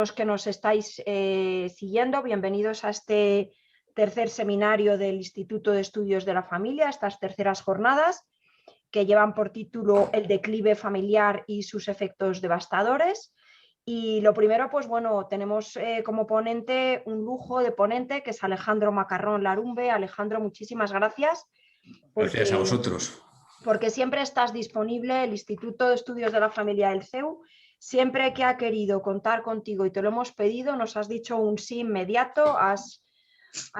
Los que nos estáis siguiendo, bienvenidos a este tercer seminario del Instituto de Estudios de la Familia, estas terceras jornadas que llevan por título El declive familiar y sus efectos devastadores. Y lo primero, pues bueno, tenemos como ponente un lujo de ponente que es Alejandro Macarrón Larumbe. Alejandro, muchísimas gracias. Gracias a vosotros. Porque siempre estás disponible. El Instituto de Estudios de la Familia del CEU, siempre que ha querido contar contigo y te lo hemos pedido, nos has dicho un sí inmediato, has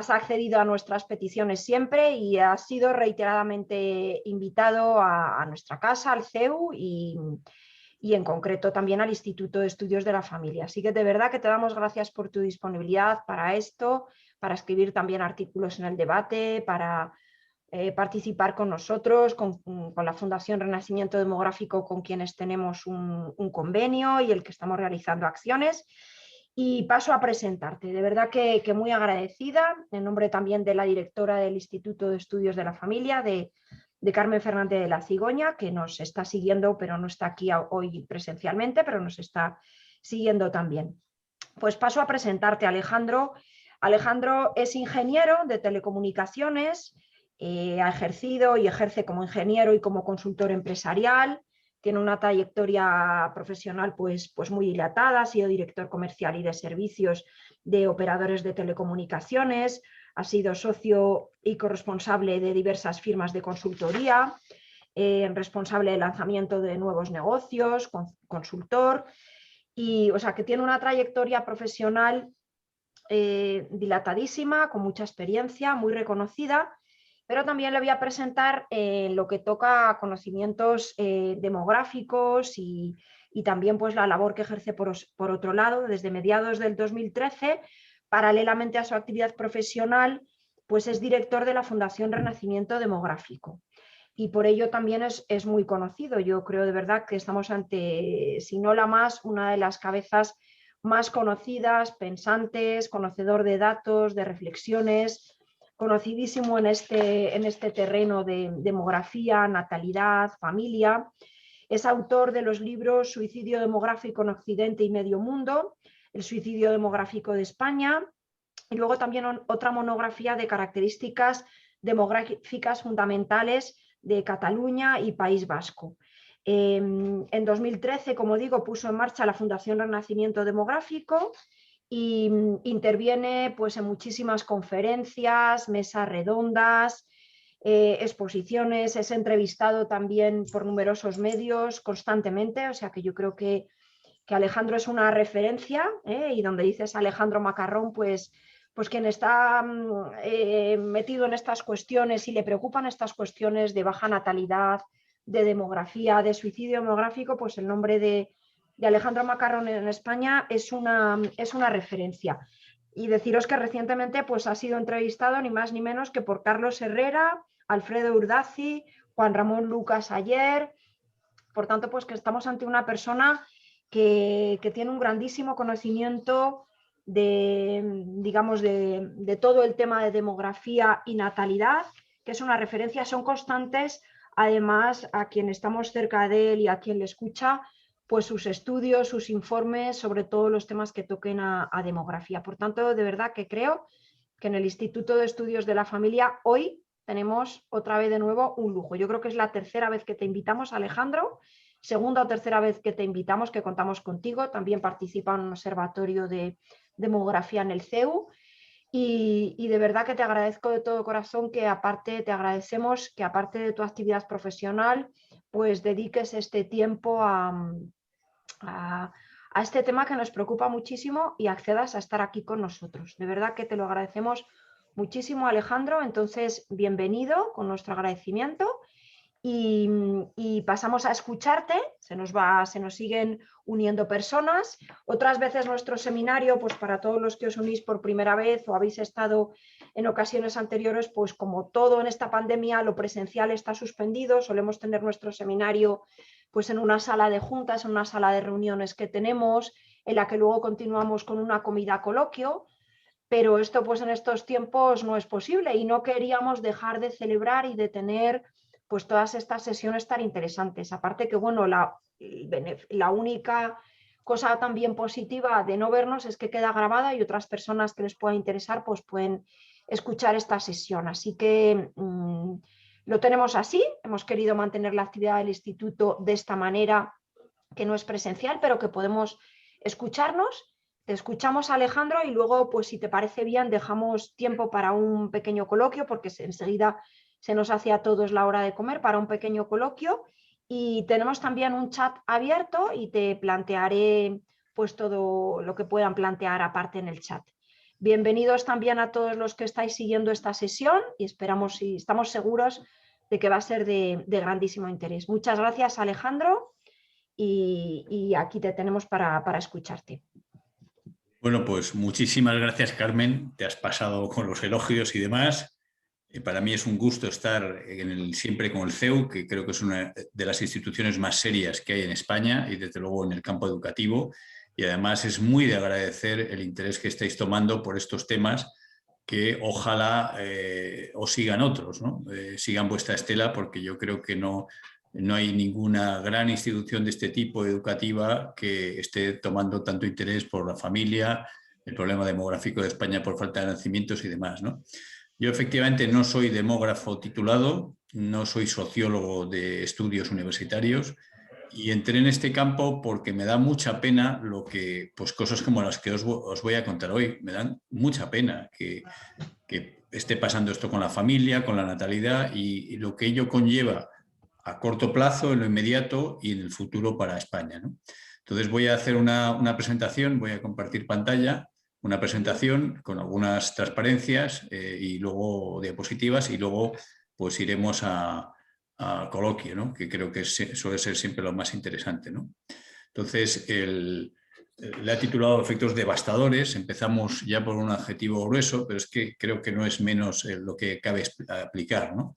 accedido a nuestras peticiones siempre y has sido reiteradamente invitado a nuestra casa, al CEU y en concreto también al Instituto de Estudios de la Familia. Así que de verdad que te damos gracias por tu disponibilidad para esto, para escribir también artículos en el debate, para participar con nosotros, con la Fundación Renacimiento Demográfico, con quienes tenemos un convenio y el que estamos realizando acciones. Y paso a presentarte, de verdad que muy agradecida, en nombre también de la directora del Instituto de Estudios de la Familia, de Carmen Fernández de la Cigoña, que nos está siguiendo, pero no está aquí hoy presencialmente, pero nos está siguiendo también. Pues paso a presentarte, Alejandro. Alejandro es ingeniero de telecomunicaciones, ha ejercido y ejerce como ingeniero y como consultor empresarial, tiene una trayectoria profesional pues muy dilatada, ha sido director comercial y de servicios de operadores de telecomunicaciones, ha sido socio y corresponsable de diversas firmas de consultoría, responsable de lanzamiento de nuevos negocios, consultor, y o sea que tiene una trayectoria profesional dilatadísima, con mucha experiencia, muy reconocida. Pero también le voy a presentar lo que toca a conocimientos demográficos y también pues, la labor que ejerce por otro lado desde mediados del 2013, paralelamente a su actividad profesional, pues es director de la Fundación Renacimiento Demográfico. Y por ello también es muy conocido. Yo creo de verdad que estamos ante, si no la más, una de las cabezas más conocidas, pensantes, conocedor de datos, de reflexiones, conocidísimo en este terreno de demografía, natalidad, familia. Es autor de los libros Suicidio demográfico en Occidente y Medio Mundo, El suicidio demográfico de España, y luego también otra monografía de características demográficas fundamentales de Cataluña y País Vasco. En 2013, como digo, puso en marcha la Fundación Renacimiento Demográfico y interviene pues, en muchísimas conferencias, mesas redondas, exposiciones, es entrevistado también por numerosos medios constantemente, o sea que yo creo que Alejandro es una referencia, y donde dices Alejandro Macarrón, pues quien está metido en estas cuestiones y le preocupan estas cuestiones de baja natalidad, de demografía, de suicidio demográfico, pues el nombre de Alejandro Macarrón en España es una referencia. Y deciros que recientemente pues, ha sido entrevistado ni más ni menos que por Carlos Herrera, Alfredo Urdazi, Juan Ramón Lucas ayer. Por tanto, pues que estamos ante una persona que tiene un grandísimo conocimiento digamos, de todo el tema de demografía y natalidad, que es una referencia, son constantes, además, a quien estamos cerca de él y a quien le escucha, pues sus estudios, sus informes sobre todos los temas que toquen a demografía. Por tanto, de verdad que creo que en el Instituto de Estudios de la Familia hoy tenemos otra vez de nuevo un lujo. Yo creo que es la tercera vez que te invitamos, Alejandro, segunda o tercera vez que te invitamos, que contamos contigo. También participa en un observatorio de demografía en el CEU. Y de verdad que te agradezco de todo corazón que aparte, te agradecemos que aparte de tu actividad profesional, pues dediques este tiempo a este tema que nos preocupa muchísimo y accedas a estar aquí con nosotros. De verdad que te lo agradecemos muchísimo, Alejandro. Entonces, bienvenido con nuestro agradecimiento. Y pasamos a escucharte, se nos siguen uniendo personas. Otras veces nuestro seminario, pues para todos los que os unís por primera vez o habéis estado en ocasiones anteriores, pues como todo en esta pandemia, lo presencial está suspendido. Solemos tener nuestro seminario pues en una sala de juntas, en una sala de reuniones que tenemos, en la que luego continuamos con una comida coloquio. Pero esto pues en estos tiempos no es posible y no queríamos dejar de celebrar y de tener pues todas estas sesiones tan interesantes. Aparte que bueno, la única cosa también positiva de no vernos es que queda grabada y otras personas que les pueda interesar pues pueden escuchar esta sesión. Así que lo tenemos así, hemos querido mantener la actividad del instituto de esta manera, que no es presencial, pero que podemos escucharnos. Te escuchamos, Alejandro, y luego, pues si te parece bien, dejamos tiempo para un pequeño coloquio, porque enseguida se nos hace a todos la hora de comer, para un pequeño coloquio. Y tenemos también un chat abierto y te plantearé pues todo lo que puedan plantear aparte en el chat. Bienvenidos también a todos los que estáis siguiendo esta sesión y esperamos y estamos seguros de que va a ser de grandísimo interés. Muchas gracias, Alejandro, y aquí te tenemos para escucharte. Bueno, pues muchísimas gracias, Carmen. Te has pasado con los elogios y demás. Para mí es un gusto estar siempre con el CEU, que creo que es una de las instituciones más serias que hay en España y desde luego en el campo educativo. Y además es muy de agradecer el interés que estáis tomando por estos temas, que ojalá os sigan otros, ¿no? Sigan vuestra estela, porque yo creo que no hay ninguna gran institución de este tipo educativa que esté tomando tanto interés por la familia, el problema demográfico de España por falta de nacimientos y demás, ¿no? Yo efectivamente no soy demógrafo titulado, no soy sociólogo de estudios universitarios y entré en este campo porque me da mucha pena pues cosas como las que os voy a contar hoy. Me dan mucha pena que esté pasando esto con la familia, con la natalidad y lo que ello conlleva a corto plazo, en lo inmediato y en el futuro para España, ¿no? Entonces voy a hacer una presentación, voy a compartir pantalla, una presentación con algunas transparencias y luego diapositivas y luego pues iremos a coloquio, ¿no? Que creo que suele ser siempre lo más interesante, ¿no? Entonces, le ha titulado Efectos devastadores. Empezamos ya por un adjetivo grueso, pero es que creo que no es menos lo que cabe aplicar, ¿no?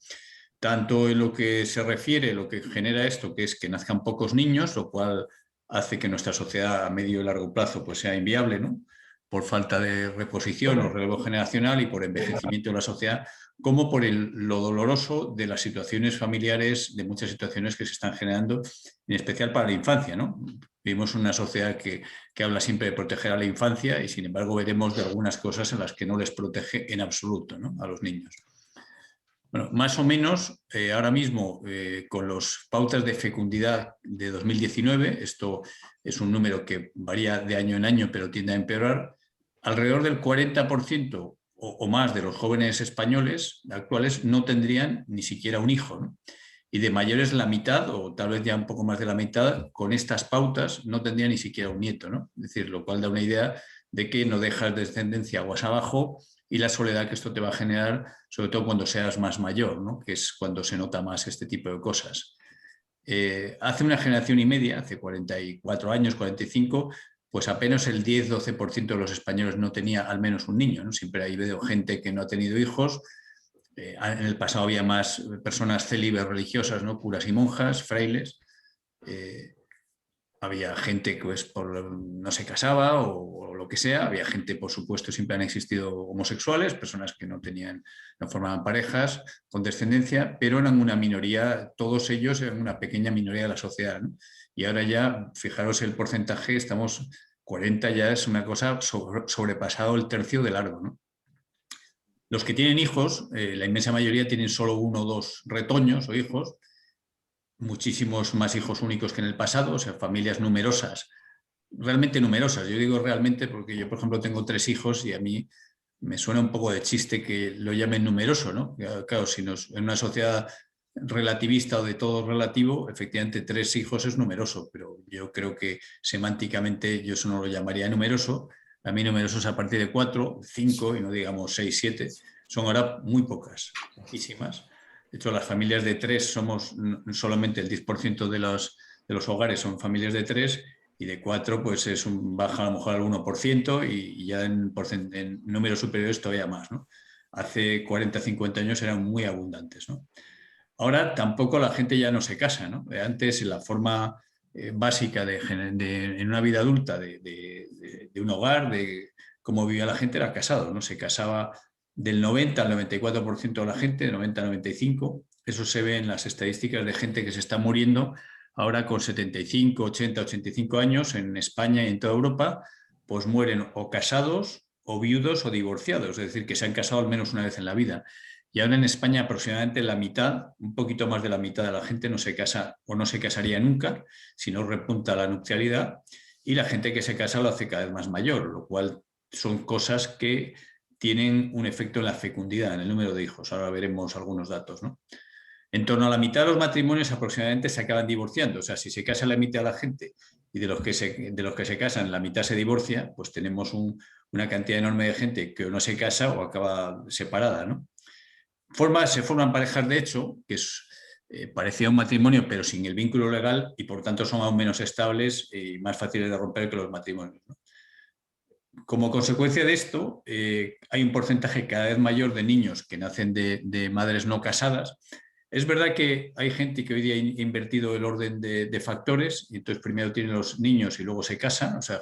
Tanto en lo que se refiere, lo que genera esto, que es que nazcan pocos niños, lo cual hace que nuestra sociedad a medio y largo plazo pues, sea inviable, ¿no? Por falta de reposición o relevo generacional y por envejecimiento de la sociedad, como por lo doloroso de las situaciones familiares, de muchas situaciones que se están generando, en especial para la infancia, ¿no? Vivimos una sociedad que habla siempre de proteger a la infancia y, sin embargo, veremos de algunas cosas en las que no les protege en absoluto, ¿no? A los niños. Bueno, más o menos, ahora mismo, con las pautas de fecundidad de 2019, esto es un número que varía de año en año, pero tiende a empeorar, alrededor del 40% o más de los jóvenes españoles actuales no tendrían ni siquiera un hijo, ¿no? Y de mayores la mitad, o tal vez ya un poco más de la mitad, con estas pautas no tendría ni siquiera un nieto, ¿no? Es decir, lo cual da una idea de que no dejas descendencia aguas abajo y la soledad que esto te va a generar, sobre todo cuando seas más mayor, ¿no? Que es cuando se nota más este tipo de cosas. Hace una generación y media, hace 44 años, 45, pues apenas el 10-12% de los españoles no tenía al menos un niño, ¿no? Siempre hay gente que no ha tenido hijos. En el pasado había más personas célibes religiosas, ¿no? Curas y monjas, frailes. Había gente que pues, no se casaba o lo que sea. Había gente, por supuesto, siempre han existido homosexuales, personas que no formaban parejas con descendencia, pero eran una minoría, todos ellos eran una pequeña minoría de la sociedad, ¿no? Y ahora ya, fijaros el porcentaje, 40 ya es una cosa sobrepasado el tercio de largo, ¿no? Los que tienen hijos, la inmensa mayoría tienen solo 1 o 2 retoños o hijos, muchísimos más hijos únicos que en el pasado, o sea, familias numerosas, realmente numerosas. Yo digo realmente porque yo, por ejemplo, tengo 3 hijos y a mí me suena un poco de chiste que lo llamen numeroso, ¿no? Claro, si en una sociedad relativista o de todo relativo, efectivamente 3 hijos es numeroso, pero yo creo que semánticamente yo eso no lo llamaría numeroso. A mí numerosos a partir de 4, 5 y no digamos 6, 7, son ahora muy pocas, poquísimas. De hecho, las familias de 3 somos solamente el 10% de los hogares son familias de 3 y de 4 pues baja a lo mejor al 1% y ya en números superiores todavía más, ¿no? Hace 40, 50 años eran muy abundantes, ¿no? Ahora tampoco la gente ya no se casa, ¿no? Antes la forma básica en una vida adulta de un hogar, de cómo vivía la gente, era casado, ¿no? Se casaba del 90 al 94% de la gente, del 90 al 95%. Eso se ve en las estadísticas de gente que se está muriendo ahora con 75, 80, 85 años en España y en toda Europa, pues mueren o casados o viudos o divorciados, es decir, que se han casado al menos una vez en la vida. Y ahora en España aproximadamente la mitad, un poquito más de la mitad de la gente no se casa o no se casaría nunca, si no repunta la nupcialidad, y la gente que se casa lo hace cada vez más mayor, lo cual son cosas que tienen un efecto en la fecundidad, en el número de hijos. Ahora veremos algunos datos, ¿no? En torno a la mitad de los matrimonios aproximadamente se acaban divorciando. O sea, si se casa la mitad de la gente y de los que se casan la mitad se divorcia, pues tenemos una cantidad enorme de gente que o no se casa o acaba separada, ¿no? Se forman parejas de hecho, que es parecía un matrimonio pero sin el vínculo legal y por tanto son aún menos estables y más fáciles de romper que los matrimonios, ¿no? Como consecuencia de esto, hay un porcentaje cada vez mayor de niños que nacen de madres no casadas. Es verdad que hay gente que hoy día ha invertido el orden de factores, y entonces primero tienen los niños y luego se casan, o sea,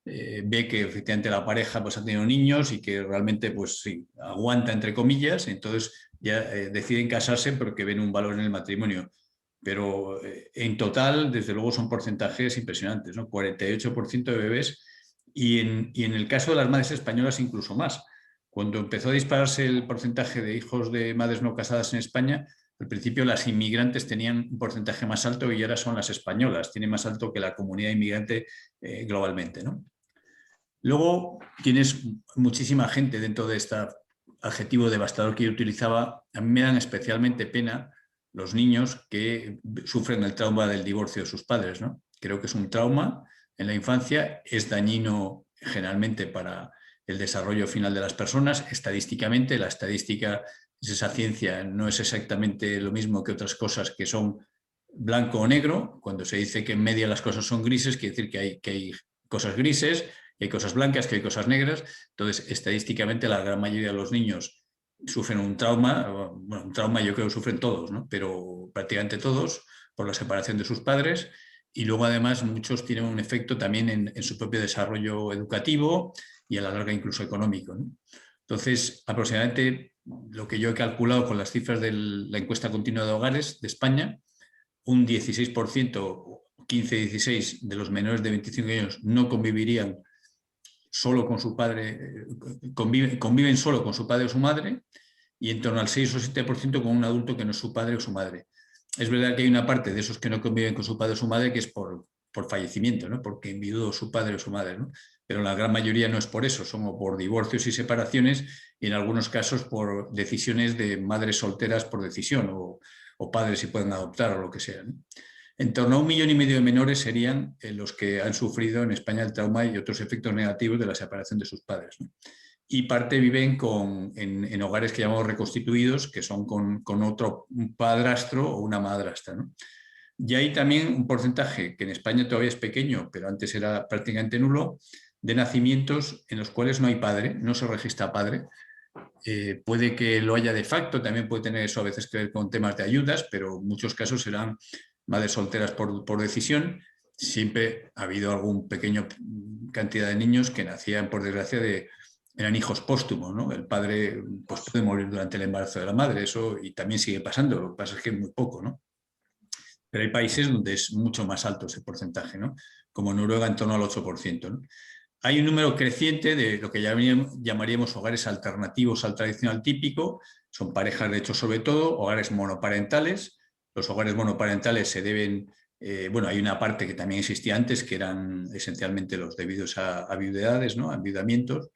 ve que efectivamente la pareja pues, ha tenido niños y que realmente pues, sí, aguanta, entre comillas, entonces ya deciden casarse porque ven un valor en el matrimonio. Pero en total, desde luego, son porcentajes impresionantes, ¿no? 48% de bebés y en el caso de las madres españolas incluso más. Cuando empezó a dispararse el porcentaje de hijos de madres no casadas en España, al principio las inmigrantes tenían un porcentaje más alto y ahora son las españolas, tienen más alto que la comunidad inmigrante globalmente, ¿no? Luego tienes muchísima gente dentro de este adjetivo devastador que yo utilizaba. A mí me dan especialmente pena los niños que sufren el trauma del divorcio de sus padres, ¿no? Creo que es un trauma en la infancia, es dañino generalmente para el desarrollo final de las personas. Estadísticamente, la estadística es esa ciencia, no es exactamente lo mismo que otras cosas que son blanco o negro. Cuando se dice que en media las cosas son grises, quiere decir que hay cosas grises, que hay cosas blancas, que hay cosas negras. Entonces, estadísticamente, la gran mayoría de los niños sufren un trauma. Bueno, un trauma yo creo que sufren todos, ¿no? Pero prácticamente todos, por la separación de sus padres. Y luego, además, muchos tienen un efecto también en su propio desarrollo educativo y a la larga incluso económico, ¿no? Entonces, aproximadamente lo que yo he calculado con las cifras de la encuesta continua de hogares de España, un 16%, 15-16% de los menores de 25 años no convivirían solo con su padre, conviven solo con su padre o su madre, y en torno al 6 o 7% con un adulto que no es su padre o su madre. Es verdad que hay una parte de esos que no conviven con su padre o su madre que es por fallecimiento, ¿no? Porque enviudó su padre o su madre, ¿no? Pero la gran mayoría no es por eso, son o por divorcios y separaciones y en algunos casos por decisiones de madres solteras por decisión o padres si pueden adoptar o lo que sea, ¿no? En torno a 1,5 millones de menores serían los que han sufrido en España el trauma y otros efectos negativos de la separación de sus padres, ¿no? Y parte viven en hogares que llamamos reconstituidos, que son con otro un padrastro o una madrastra, ¿no? Y hay también un porcentaje, que en España todavía es pequeño, pero antes era prácticamente nulo, de nacimientos en los cuales no hay padre, no se registra padre. Puede que lo haya de facto, también puede tener eso a veces que ver con temas de ayudas, pero en muchos casos serán madres solteras por decisión. Siempre ha habido algún pequeño cantidad de niños que nacían, por desgracia, eran hijos póstumos, ¿no? El padre pues, puede morir durante el embarazo de la madre, eso y también sigue pasando, lo que pasa es que es muy poco, ¿no? Pero hay países donde es mucho más alto ese porcentaje, ¿no? Como Noruega en torno al 8%, ¿no? Hay un número creciente de lo que llamaríamos hogares alternativos al tradicional típico, son parejas de hecho sobre todo, hogares monoparentales. Los hogares monoparentales se deben, bueno, hay una parte que también existía antes, que eran esencialmente los debidos a viudedades, ¿no? A enviudamientos,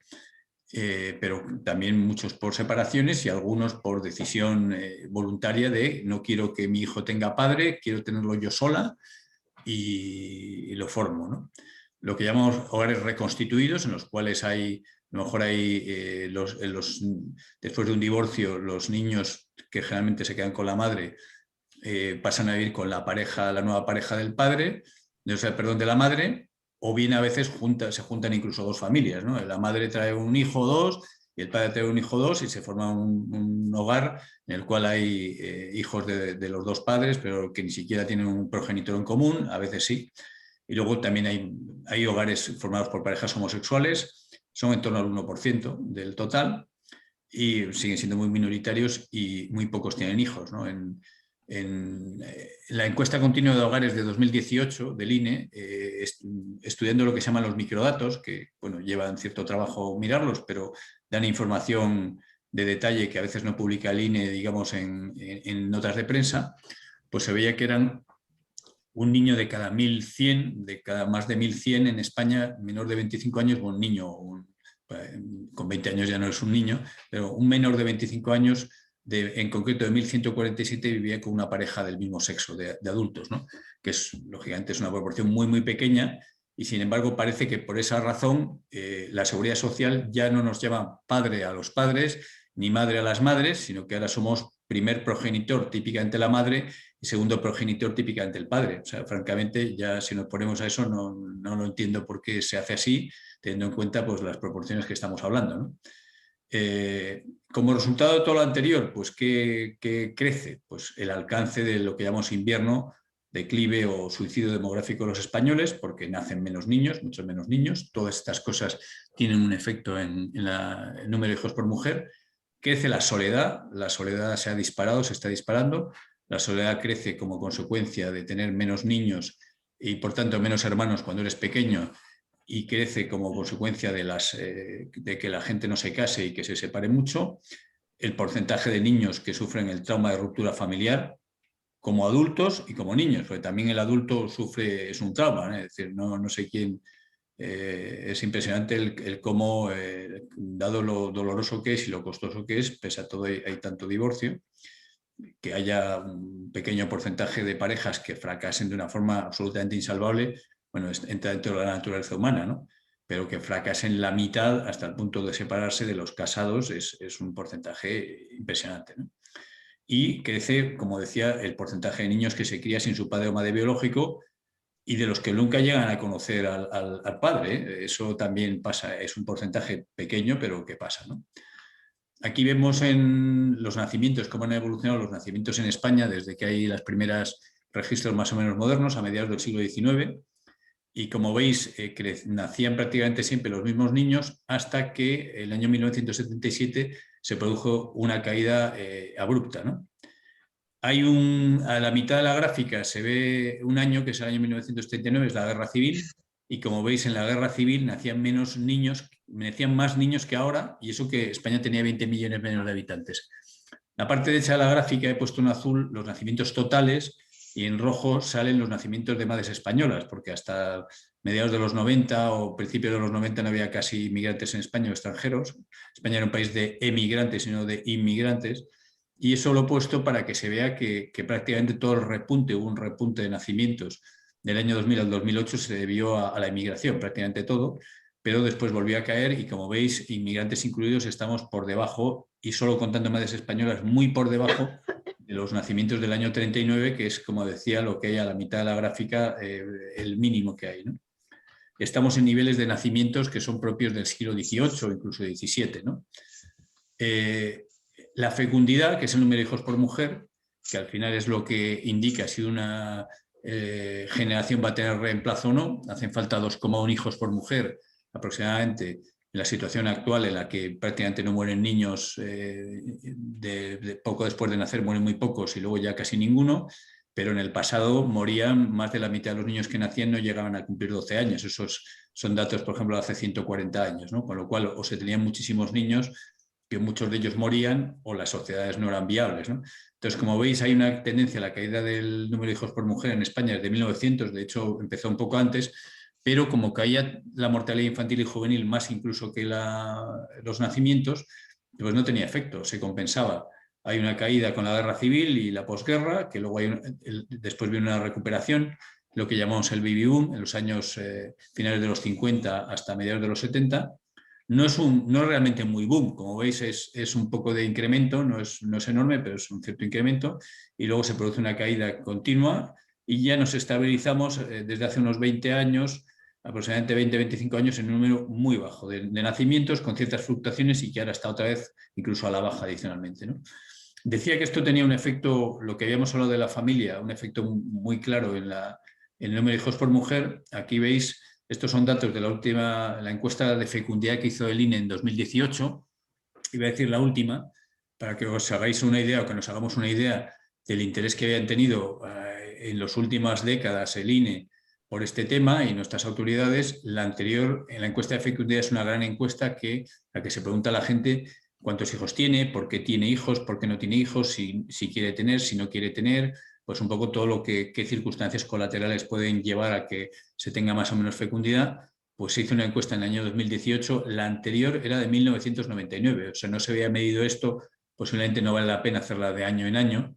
pero también muchos por separaciones y algunos por decisión voluntaria de no quiero que mi hijo tenga padre, quiero tenerlo yo sola y lo formo, ¿no? Lo que llamamos hogares reconstituidos, en los cuales hay, a lo mejor hay, después de un divorcio, los niños que generalmente se quedan con la madre pasan a vivir con la pareja, la nueva pareja del padre, o sea, perdón, de la madre, o bien a veces se juntan incluso dos familias, ¿no? La madre trae un hijo o dos y el padre trae un hijo o dos y se forma un hogar en el cual hay hijos de los dos padres, pero que ni siquiera tienen un progenitor en común, a veces sí. Y luego también hay hogares formados por parejas homosexuales, son en torno al 1% del total y siguen siendo muy minoritarios y muy pocos tienen hijos, ¿no? en la encuesta continua de hogares de 2018 del INE, estudiando lo que se llaman los microdatos, que bueno, llevan cierto trabajo mirarlos, pero dan información de detalle que a veces no publica el INE, digamos, en notas de prensa, pues se veía que eran un niño de cada 1.100, de cada más de 1.100 en España, menor de 25 años, un niño, con 20 años ya no es un niño, pero un menor de 25 años, en concreto de 1.147, vivía con una pareja del mismo sexo, de adultos, ¿no? Que es, lógicamente, es una proporción muy, muy pequeña, y sin embargo parece que por esa razón la Seguridad Social ya no nos llama padre a los padres, ni madre a las madres, sino que ahora somos primer progenitor, típicamente la madre, y segundo progenitor, típicamente el padre. O sea, francamente, ya si nos ponemos a eso, no lo entiendo por qué se hace así, teniendo en cuenta pues, las proporciones que estamos hablando, ¿no? Como resultado de todo lo anterior, pues ¿qué crece? Pues el alcance de lo que llamamos invierno, declive o suicidio demográfico de los españoles, porque nacen menos niños, muchos menos niños. Todas estas cosas tienen un efecto en el número de hijos por mujer. Crece la soledad se ha disparado, se está disparando. La soledad crece como consecuencia de tener menos niños y por tanto menos hermanos cuando eres pequeño, y crece como consecuencia de que la gente no se case y que se separe mucho. El porcentaje de niños que sufren el trauma de ruptura familiar, como adultos y como niños, porque también el adulto sufre, es un trauma, ¿eh? Es decir, no sé quién. Es impresionante el cómo, dado lo doloroso que es y lo costoso que es, pese a todo hay tanto divorcio, que haya un pequeño porcentaje de parejas que fracasen de una forma absolutamente insalvable. Bueno, entra dentro de la naturaleza humana, ¿no? Pero que fracasen la mitad hasta el punto de separarse de los casados es un porcentaje impresionante, ¿no? Y crece, como decía, el porcentaje de niños que se cría sin su padre o madre biológico, y de los que nunca llegan a conocer al padre, ¿eh? Eso también pasa, es un porcentaje pequeño, pero que pasa, ¿no? Aquí vemos en los nacimientos, cómo han evolucionado los nacimientos en España desde que hay los primeros registros más o menos modernos, a mediados del siglo XIX, y como veis, nacían prácticamente siempre los mismos niños hasta que el año 1977 se produjo una caída abrupta, ¿no? A la mitad de la gráfica se ve un año, que es el año 1939, es la Guerra Civil, y como veis en la Guerra Civil nacían más niños que ahora, y eso que España tenía 20 millones menos de habitantes. La parte derecha de la gráfica he puesto en azul los nacimientos totales, y en rojo salen los nacimientos de madres españolas, porque hasta mediados de los 90 o principios de los 90 no había casi inmigrantes en España o extranjeros. España era un país de emigrantes y no de inmigrantes. Y eso lo he puesto para que se vea que prácticamente todo el repunte, hubo un repunte de nacimientos del año 2000 al 2008 se debió a la inmigración, prácticamente todo, pero después volvió a caer y como veis, inmigrantes incluidos, estamos por debajo, y solo contando madres españolas, muy por debajo de los nacimientos del año 39, que es, como decía, lo que hay a la mitad de la gráfica, el mínimo que hay, ¿no? Estamos en niveles de nacimientos que son propios del siglo XVIII o incluso XVII, ¿no? La fecundidad, que es el número de hijos por mujer, que al final es lo que indica si una generación va a tener reemplazo o no. Hacen falta 2,1 hijos por mujer aproximadamente en la situación actual, en la que prácticamente no mueren niños, poco después de nacer mueren muy pocos y luego ya casi ninguno, pero en el pasado morían más de la mitad de los niños que nacían, no llegaban a cumplir 12 años. Esos son datos, por ejemplo, de hace 140 años, ¿no? Con lo cual o se tenían muchísimos niños, que muchos de ellos morían, o las sociedades no eran viables, ¿no? Entonces, como veis, hay una tendencia a la caída del número de hijos por mujer en España desde 1900, de hecho empezó un poco antes, pero como caía la mortalidad infantil y juvenil más incluso que los nacimientos, pues no tenía efecto, se compensaba. Hay una caída con la guerra civil y la posguerra, que luego después viene una recuperación, lo que llamamos el baby boom, en los años finales de los 50 hasta mediados de los 70. No es realmente muy boom, como veis es un poco de incremento, no es enorme, pero es un cierto incremento, y luego se produce una caída continua y ya nos estabilizamos desde hace unos 20 años, aproximadamente 20-25 años, en un número muy bajo de nacimientos, con ciertas fluctuaciones, y que ahora está otra vez incluso a la baja adicionalmente, ¿no? Decía que esto tenía un efecto, lo que habíamos hablado de la familia, un efecto muy claro en el número de hijos por mujer. Aquí veis, estos son datos de la encuesta de fecundidad que hizo el INE en 2018, iba a decir la última, para que os hagáis una idea o que nos hagamos una idea del interés que habían tenido en las últimas décadas el INE por este tema y nuestras autoridades. La anterior, en la encuesta de fecundidad, es una gran encuesta la que se pregunta a la gente cuántos hijos tiene, por qué tiene hijos, por qué no tiene hijos, si quiere tener, si no quiere tener, pues un poco todo lo qué circunstancias colaterales pueden llevar a que se tenga más o menos fecundidad. Pues se hizo una encuesta en el año 2018, la anterior era de 1999, o sea, no se había medido esto, posiblemente no vale la pena hacerla de año en año,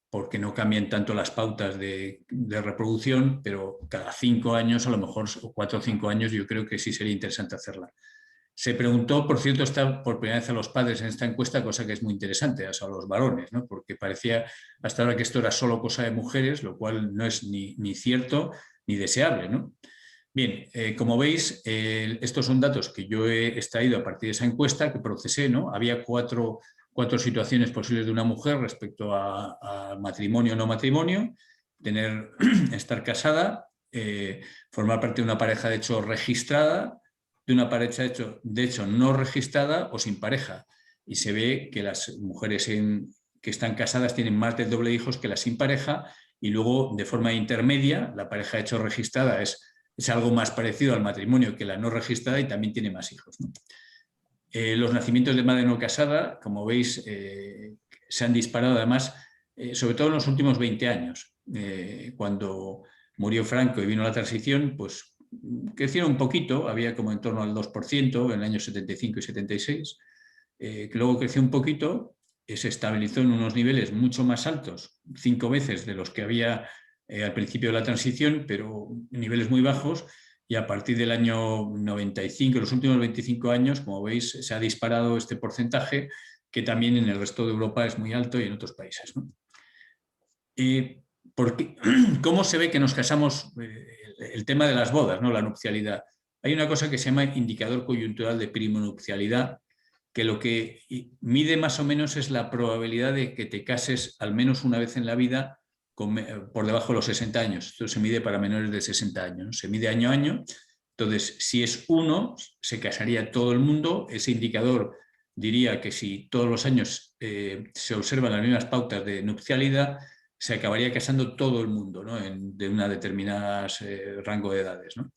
porque no cambian tanto las pautas de reproducción, pero cada 5 años, a lo mejor, o 4 o 5 años, yo creo que sí sería interesante hacerla. Se preguntó, por cierto, está por primera vez a los padres en esta encuesta, cosa que es muy interesante, o sea, a los varones, ¿no? Porque parecía hasta ahora que esto era solo cosa de mujeres, lo cual no es ni cierto ni deseable, ¿no? Bien, como veis, estos son datos que yo he extraído a partir de esa encuesta que procesé, ¿no? Había cuatro situaciones posibles de una mujer respecto a matrimonio o no matrimonio: estar casada, formar parte de una pareja de hecho registrada, de una pareja de hecho no registrada o sin pareja. Y se ve que las mujeres que están casadas tienen más del doble de hijos que las sin pareja, y luego de forma intermedia la pareja de hecho registrada es algo más parecido al matrimonio que la no registrada y también tiene más hijos, ¿no? Los nacimientos de madre no casada, como veis, se han disparado además, sobre todo en los últimos 20 años. Cuando murió Franco y vino la transición, pues crecieron un poquito, había como en torno al 2% en el año 75 y 76, que luego creció un poquito, se estabilizó en unos niveles mucho más altos, 5 veces de los que había al principio de la transición, pero niveles muy bajos. Y a partir del año 95, los últimos 25 años, como veis, se ha disparado este porcentaje, que también en el resto de Europa es muy alto y en otros países, ¿no? ¿Cómo se ve que nos casamos? El tema de las bodas, ¿no? La nupcialidad. Hay una cosa que se llama indicador coyuntural de primonupcialidad, que lo que mide más o menos es la probabilidad de que te cases al menos una vez en la vida por debajo de los 60 años. Esto se mide para menores de 60 años, ¿no? Se mide año a año. Entonces, si es 1, se casaría todo el mundo. Ese indicador diría que si todos los años se observan las mismas pautas de nupcialidad, se acabaría casando todo el mundo, ¿no? De una determinada rango de edades, ¿no?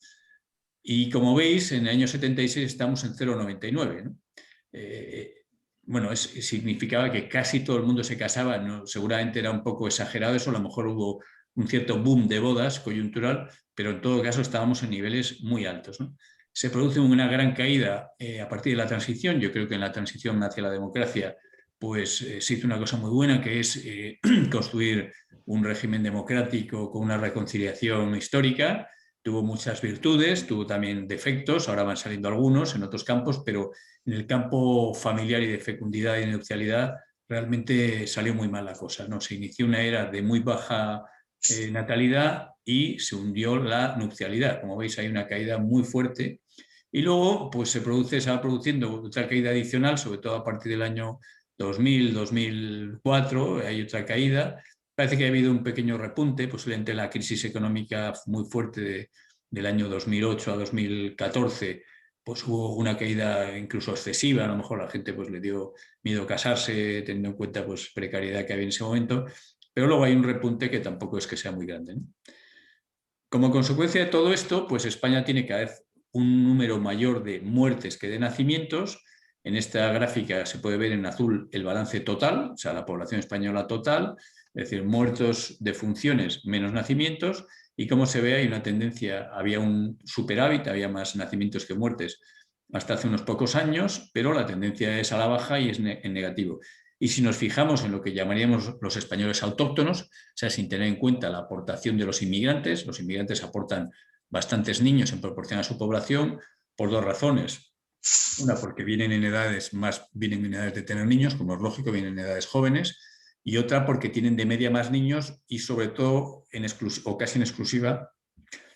Y como veis, en el año 76 estamos en 0,99, ¿no? Bueno, significaba que casi todo el mundo se casaba, ¿no? Seguramente era un poco exagerado eso, a lo mejor hubo un cierto boom de bodas coyuntural, pero en todo caso estábamos en niveles muy altos, ¿no? Se produce una gran caída a partir de la transición. Yo creo que en la transición hacia la democracia pues se hizo una cosa muy buena, que es construir un régimen democrático con una reconciliación histórica. Tuvo muchas virtudes, tuvo también defectos, ahora van saliendo algunos en otros campos, pero en el campo familiar y de fecundidad y nupcialidad realmente salió muy mal la cosa, ¿no? Se inició una era de muy baja natalidad y se hundió la nupcialidad. Como veis, hay una caída muy fuerte. Y luego pues se va produciendo otra caída adicional, sobre todo a partir del año 2000, 2004, hay otra caída. Parece que ha habido un pequeño repunte, posiblemente la crisis económica muy fuerte del año 2008 a 2014, pues hubo una caída incluso excesiva. A lo mejor a la gente pues le dio miedo casarse, teniendo en cuenta pues precariedad que había en ese momento, pero luego hay un repunte que tampoco es que sea muy grande, ¿no? Como consecuencia de todo esto, pues España tiene cada vez un número mayor de muertes que de nacimientos. En esta gráfica se puede ver en azul el balance total, o sea, la población española total, es decir, muertos, defunciones menos nacimientos, y como se ve hay una tendencia, había un superávit, había más nacimientos que muertes hasta hace unos pocos años, pero la tendencia es a la baja y es en negativo. Y si nos fijamos en lo que llamaríamos los españoles autóctonos, o sea, sin tener en cuenta la aportación de los inmigrantes aportan bastantes niños en proporción a su población por 2 razones. Una, porque vienen en edades de tener niños, como es lógico, vienen en edades jóvenes, y otra porque tienen de media más niños y sobre todo, o casi en exclusiva,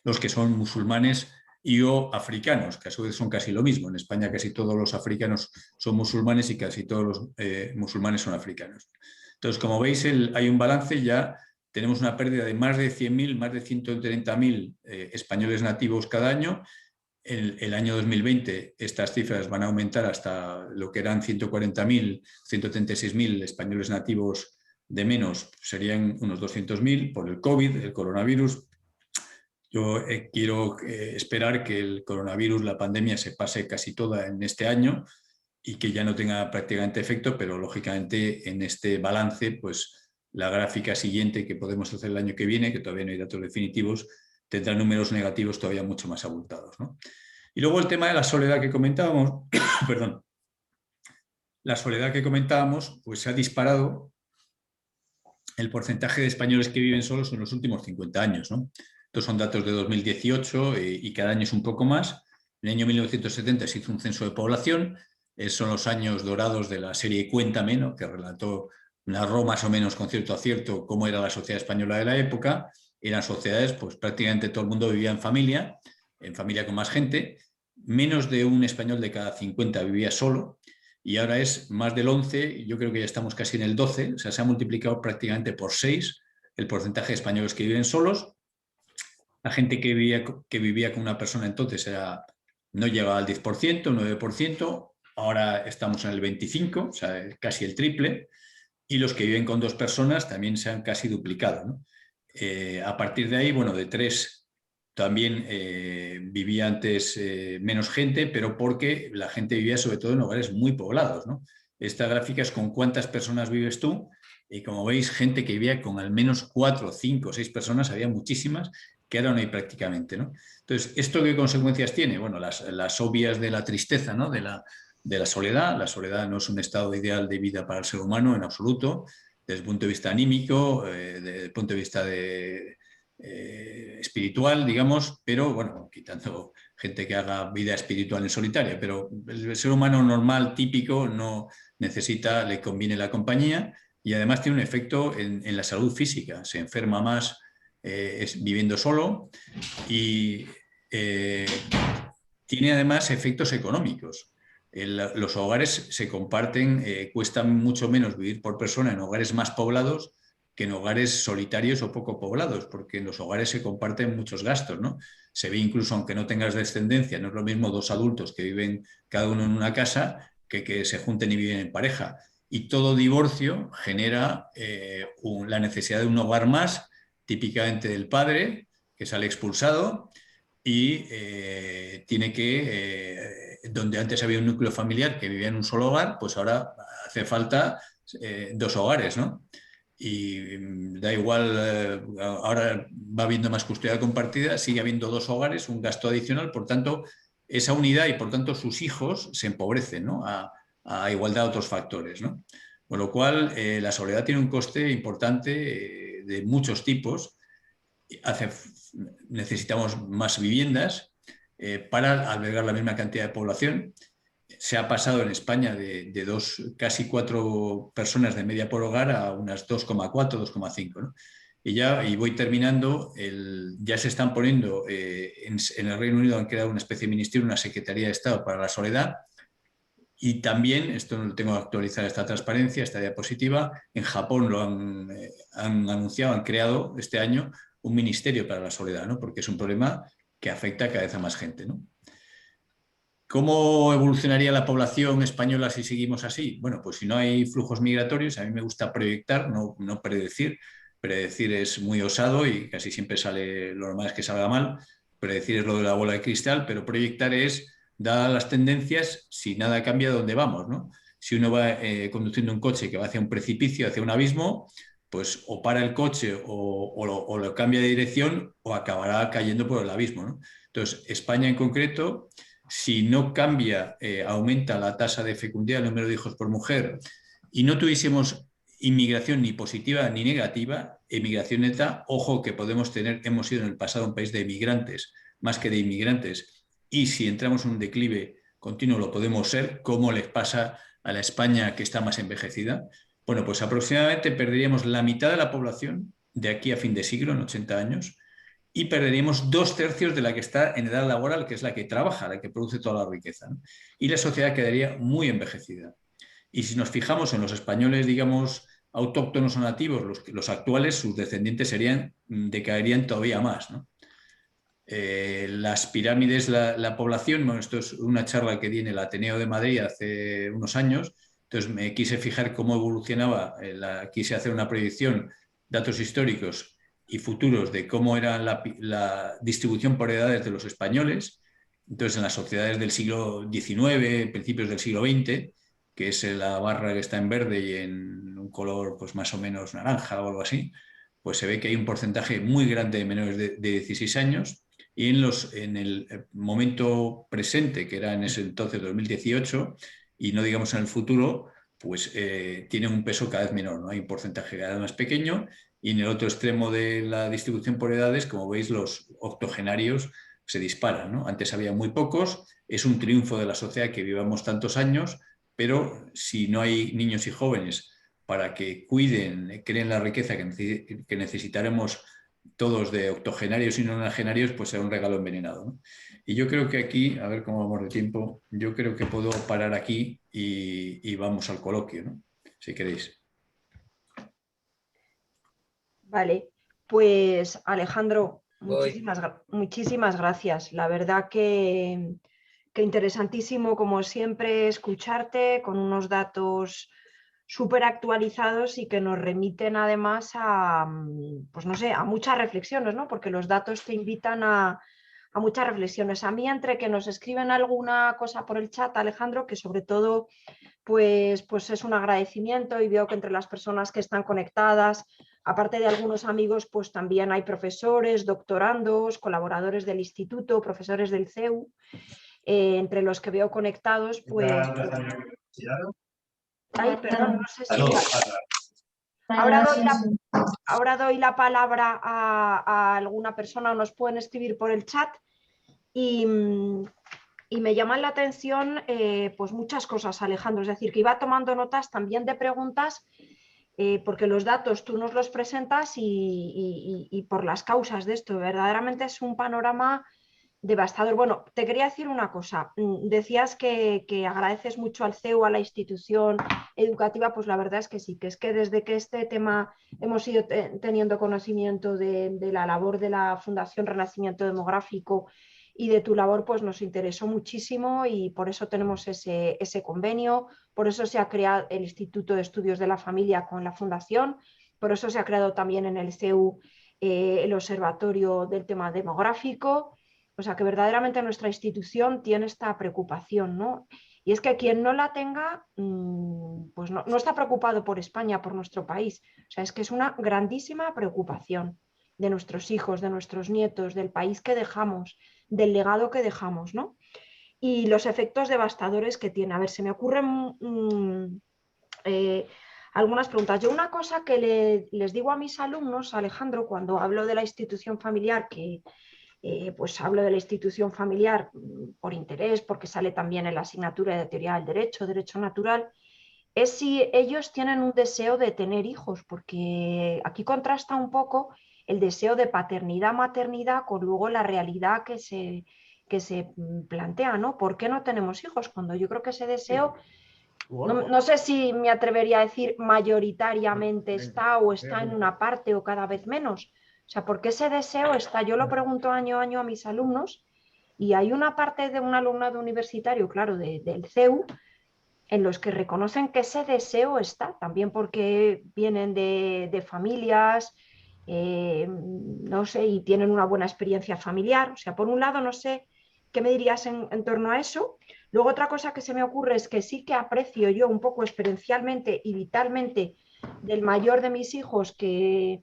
los que son musulmanes y o africanos, que a su vez son casi lo mismo. En España casi todos los africanos son musulmanes y casi todos los musulmanes son africanos. Entonces, como veis, hay un balance. Ya tenemos una pérdida de más de 100.000, más de 130.000 españoles nativos cada año. El año 2020 estas cifras van a aumentar hasta lo que eran 140.000, 136.000 españoles nativos de menos serían unos 200.000 por el COVID, el coronavirus. Yo quiero esperar que el coronavirus, la pandemia, se pase casi toda en este año y que ya no tenga prácticamente efecto, pero lógicamente en este balance, pues la gráfica siguiente que podemos hacer el año que viene, que todavía no hay datos definitivos, tendrá números negativos todavía mucho más abultados, ¿no? Y luego el tema de la soledad que comentábamos, perdón, la soledad que comentábamos, pues se ha disparado el porcentaje de españoles que viven solos en los últimos 50 años, ¿no? Estos son datos de 2018 y cada año es un poco más. En el año 1970 se hizo un censo de población, son los años dorados de la serie Cuéntame, ¿no?, que relató, narró más o menos con cierto acierto cómo era la sociedad española de la época. Eran sociedades, pues prácticamente todo el mundo vivía en familia con más gente. Menos de un español de cada 50 vivía solo, y ahora es más del 11, yo creo que ya estamos casi en el 12, o sea, se ha multiplicado prácticamente por 6 el porcentaje de españoles que viven solos. La gente que vivía con una persona entonces no llegaba al 10%, 9%, ahora estamos en el 25%, o sea, casi el triple, y los que viven con 2 personas también se han casi duplicado, ¿no? A partir de ahí, bueno, de 3 también vivía antes menos gente, pero porque la gente vivía sobre todo en hogares muy poblados, ¿no? Esta gráfica es con cuántas personas vives tú, y como veis, gente que vivía con al menos 4, 5, 6 personas, había muchísimas, que ahora no hay prácticamente, ¿no? Entonces, ¿esto qué consecuencias tiene? Bueno, las obvias de la tristeza, ¿no?, de la soledad. La soledad no es un estado ideal de vida para el ser humano en absoluto, desde el punto de vista anímico, desde el punto de vista espiritual, digamos, pero bueno, quitando gente que haga vida espiritual en solitaria, pero el ser humano normal, típico, no necesita, le conviene la compañía, y además tiene un efecto en la salud física, se enferma más viviendo solo, y tiene además efectos económicos. Los hogares se comparten, cuesta mucho menos vivir por persona en hogares más poblados que en hogares solitarios o poco poblados, porque en los hogares se comparten muchos gastos, ¿no? Se ve incluso, aunque no tengas descendencia, no es lo mismo 2 adultos que viven cada uno en una casa que se junten y viven en pareja. Y todo divorcio genera la necesidad de un hogar más, típicamente del padre, que sale expulsado, y tiene donde antes había un núcleo familiar que vivía en un solo hogar, pues ahora hace falta 2 hogares, ¿no? Y da igual, ahora va habiendo más custodia compartida, sigue habiendo 2 hogares, un gasto adicional, por tanto, esa unidad y por tanto sus hijos se empobrecen, ¿no?, a igualdad de otros factores, ¿no? Con lo cual, la soledad tiene un coste importante de muchos tipos. Necesitamos más viviendas para albergar la misma cantidad de población. Se ha pasado en España de casi 4 personas de media por hogar a unas 2,4, 2,5, ¿no? Y voy terminando, ya se están poniendo, en el Reino Unido han creado una especie de ministerio, una Secretaría de Estado para la Soledad, y también, esto no lo tengo que actualizar, esta transparencia, esta diapositiva, en Japón lo han anunciado, han creado este año un ministerio para la soledad, ¿no?, porque es un problema que afecta cada vez a más gente, ¿no? ¿Cómo evolucionaría la población española si seguimos así? Bueno, pues si no hay flujos migratorios, a mí me gusta proyectar, no predecir. Predecir es muy osado y casi siempre sale, lo normal es que salga mal. Predecir es lo de la bola de cristal, pero proyectar es, dadas las tendencias, si nada cambia, ¿dónde vamos, no? Si uno va conduciendo un coche que va hacia un precipicio, hacia un abismo, pues o para el coche o lo cambia de dirección o acabará cayendo por el abismo, ¿no? Entonces, España en concreto, si no cambia, aumenta la tasa de fecundidad, el número de hijos por mujer, y no tuviésemos inmigración ni positiva ni negativa, emigración neta, ojo que hemos sido en el pasado un país de emigrantes más que de inmigrantes, y si entramos en un declive continuo lo podemos ser, como les pasa a la España que está más envejecida. Bueno, pues aproximadamente perderíamos la mitad de la población de aquí a fin de siglo, en 80 años, y perderíamos 2/3 de la que está en edad laboral, que es la que trabaja, la que produce toda la riqueza, ¿no? Y la sociedad quedaría muy envejecida. Y si nos fijamos en los españoles, digamos, autóctonos o nativos, los actuales, sus descendientes decaerían todavía más, ¿no? Las pirámides, la población, bueno, esto es una charla que di en el Ateneo de Madrid hace unos años, Entonces me quise fijar cómo evolucionaba, quise hacer una proyección, datos históricos y futuros de cómo era la distribución por edades de los españoles. Entonces, en las sociedades del siglo XIX, principios del siglo XX, que es la barra que está en verde y en un color pues más o menos naranja o algo así, pues se ve que hay un porcentaje muy grande de menores de 16 años, y en el momento presente, que era en ese entonces 2018, y no digamos en el futuro, pues tienen un peso cada vez menor, ¿no? Hay un porcentaje cada vez más pequeño, y en el otro extremo de la distribución por edades, como veis, los octogenarios se disparan, ¿no? Antes había muy pocos, es un triunfo de la sociedad que vivamos tantos años, pero si no hay niños y jóvenes para que cuiden, creen la riqueza que necesitaremos todos de octogenarios y nonagenarios, pues será un regalo envenenado, ¿no? Y yo creo que aquí, a ver cómo vamos de tiempo, yo creo que puedo parar aquí y vamos al coloquio, ¿no? Si queréis. Vale, pues Alejandro, Voy. muchísimas gracias. La verdad que interesantísimo, como siempre, escucharte con unos datos súper actualizados y que nos remiten además a, pues no sé, a muchas reflexiones, ¿no? Porque los datos te invitan a muchas reflexiones. A mí, entre que nos escriben alguna cosa por el chat, Alejandro, que sobre todo pues es un agradecimiento, y veo que entre las personas que están conectadas, aparte de algunos amigos, pues también hay profesores, doctorandos, colaboradores del instituto, profesores del CEU, entre los que veo conectados, pues... Ay, perdón, no sé si... Ahora doy la palabra a alguna persona, o nos pueden escribir por el chat, y me llaman la atención pues muchas cosas, Alejandro. Es decir, que iba tomando notas también de preguntas, porque los datos tú nos los presentas y por las causas de esto. Verdaderamente es un panorama devastador. Bueno, te quería decir una cosa. Decías que agradeces mucho al CEU, a la institución educativa. Pues la verdad es que desde que este tema hemos ido teniendo conocimiento de la labor de la Fundación Renacimiento Demográfico y de tu labor, pues nos interesó muchísimo, y por eso tenemos ese convenio, por eso se ha creado el Instituto de Estudios de la Familia con la Fundación, por eso se ha creado también en el CEU el Observatorio del Tema Demográfico. O sea que verdaderamente nuestra institución tiene esta preocupación, ¿no? Y es que quien no la tenga, pues no está preocupado por España, por nuestro país. O sea, es que es una grandísima preocupación de nuestros hijos, de nuestros nietos, del país que dejamos, del legado que dejamos, ¿no? Y los efectos devastadores que tiene. A ver, se me ocurren algunas preguntas. Yo una cosa que les digo a mis alumnos, Alejandro, cuando hablo de la institución familiar, que pues hablo de la institución familiar por interés, porque sale también en la asignatura de teoría del derecho, derecho natural, es si ellos tienen un deseo de tener hijos, porque aquí contrasta un poco el deseo de paternidad, maternidad, con luego la realidad que se plantea, ¿no? ¿Por qué no tenemos hijos? Cuando yo creo que ese deseo, no sé si me atrevería a decir mayoritariamente está, o está en una parte, o cada vez menos. O sea, ¿por qué ese deseo está? Yo lo pregunto año a año a mis alumnos, y hay una parte de un alumnado universitario, claro, del CEU, en los que reconocen que ese deseo está, también porque vienen de familias, no sé, y tienen una buena experiencia familiar. O sea, por un lado, no sé qué me dirías en torno a eso. Luego, otra cosa que se me ocurre es que sí que aprecio yo un poco experiencialmente y vitalmente del mayor de mis hijos, que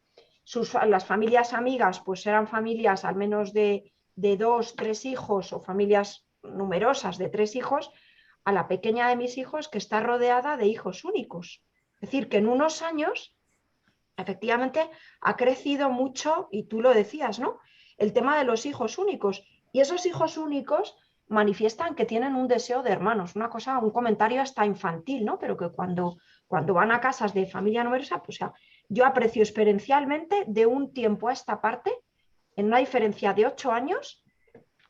las familias amigas pues eran familias al menos de 2, 3 hijos, o familias numerosas de 3 hijos, a la pequeña de mis hijos, que está rodeada de hijos únicos. Es decir, que en unos años, efectivamente, ha crecido mucho, y tú lo decías, ¿no? El tema de los hijos únicos. Y esos hijos únicos manifiestan que tienen un deseo de hermanos, una cosa, un comentario hasta infantil, ¿no? Pero que cuando van a casas de familia numerosa, pues yo aprecio experiencialmente de un tiempo a esta parte, en una diferencia de 8 años,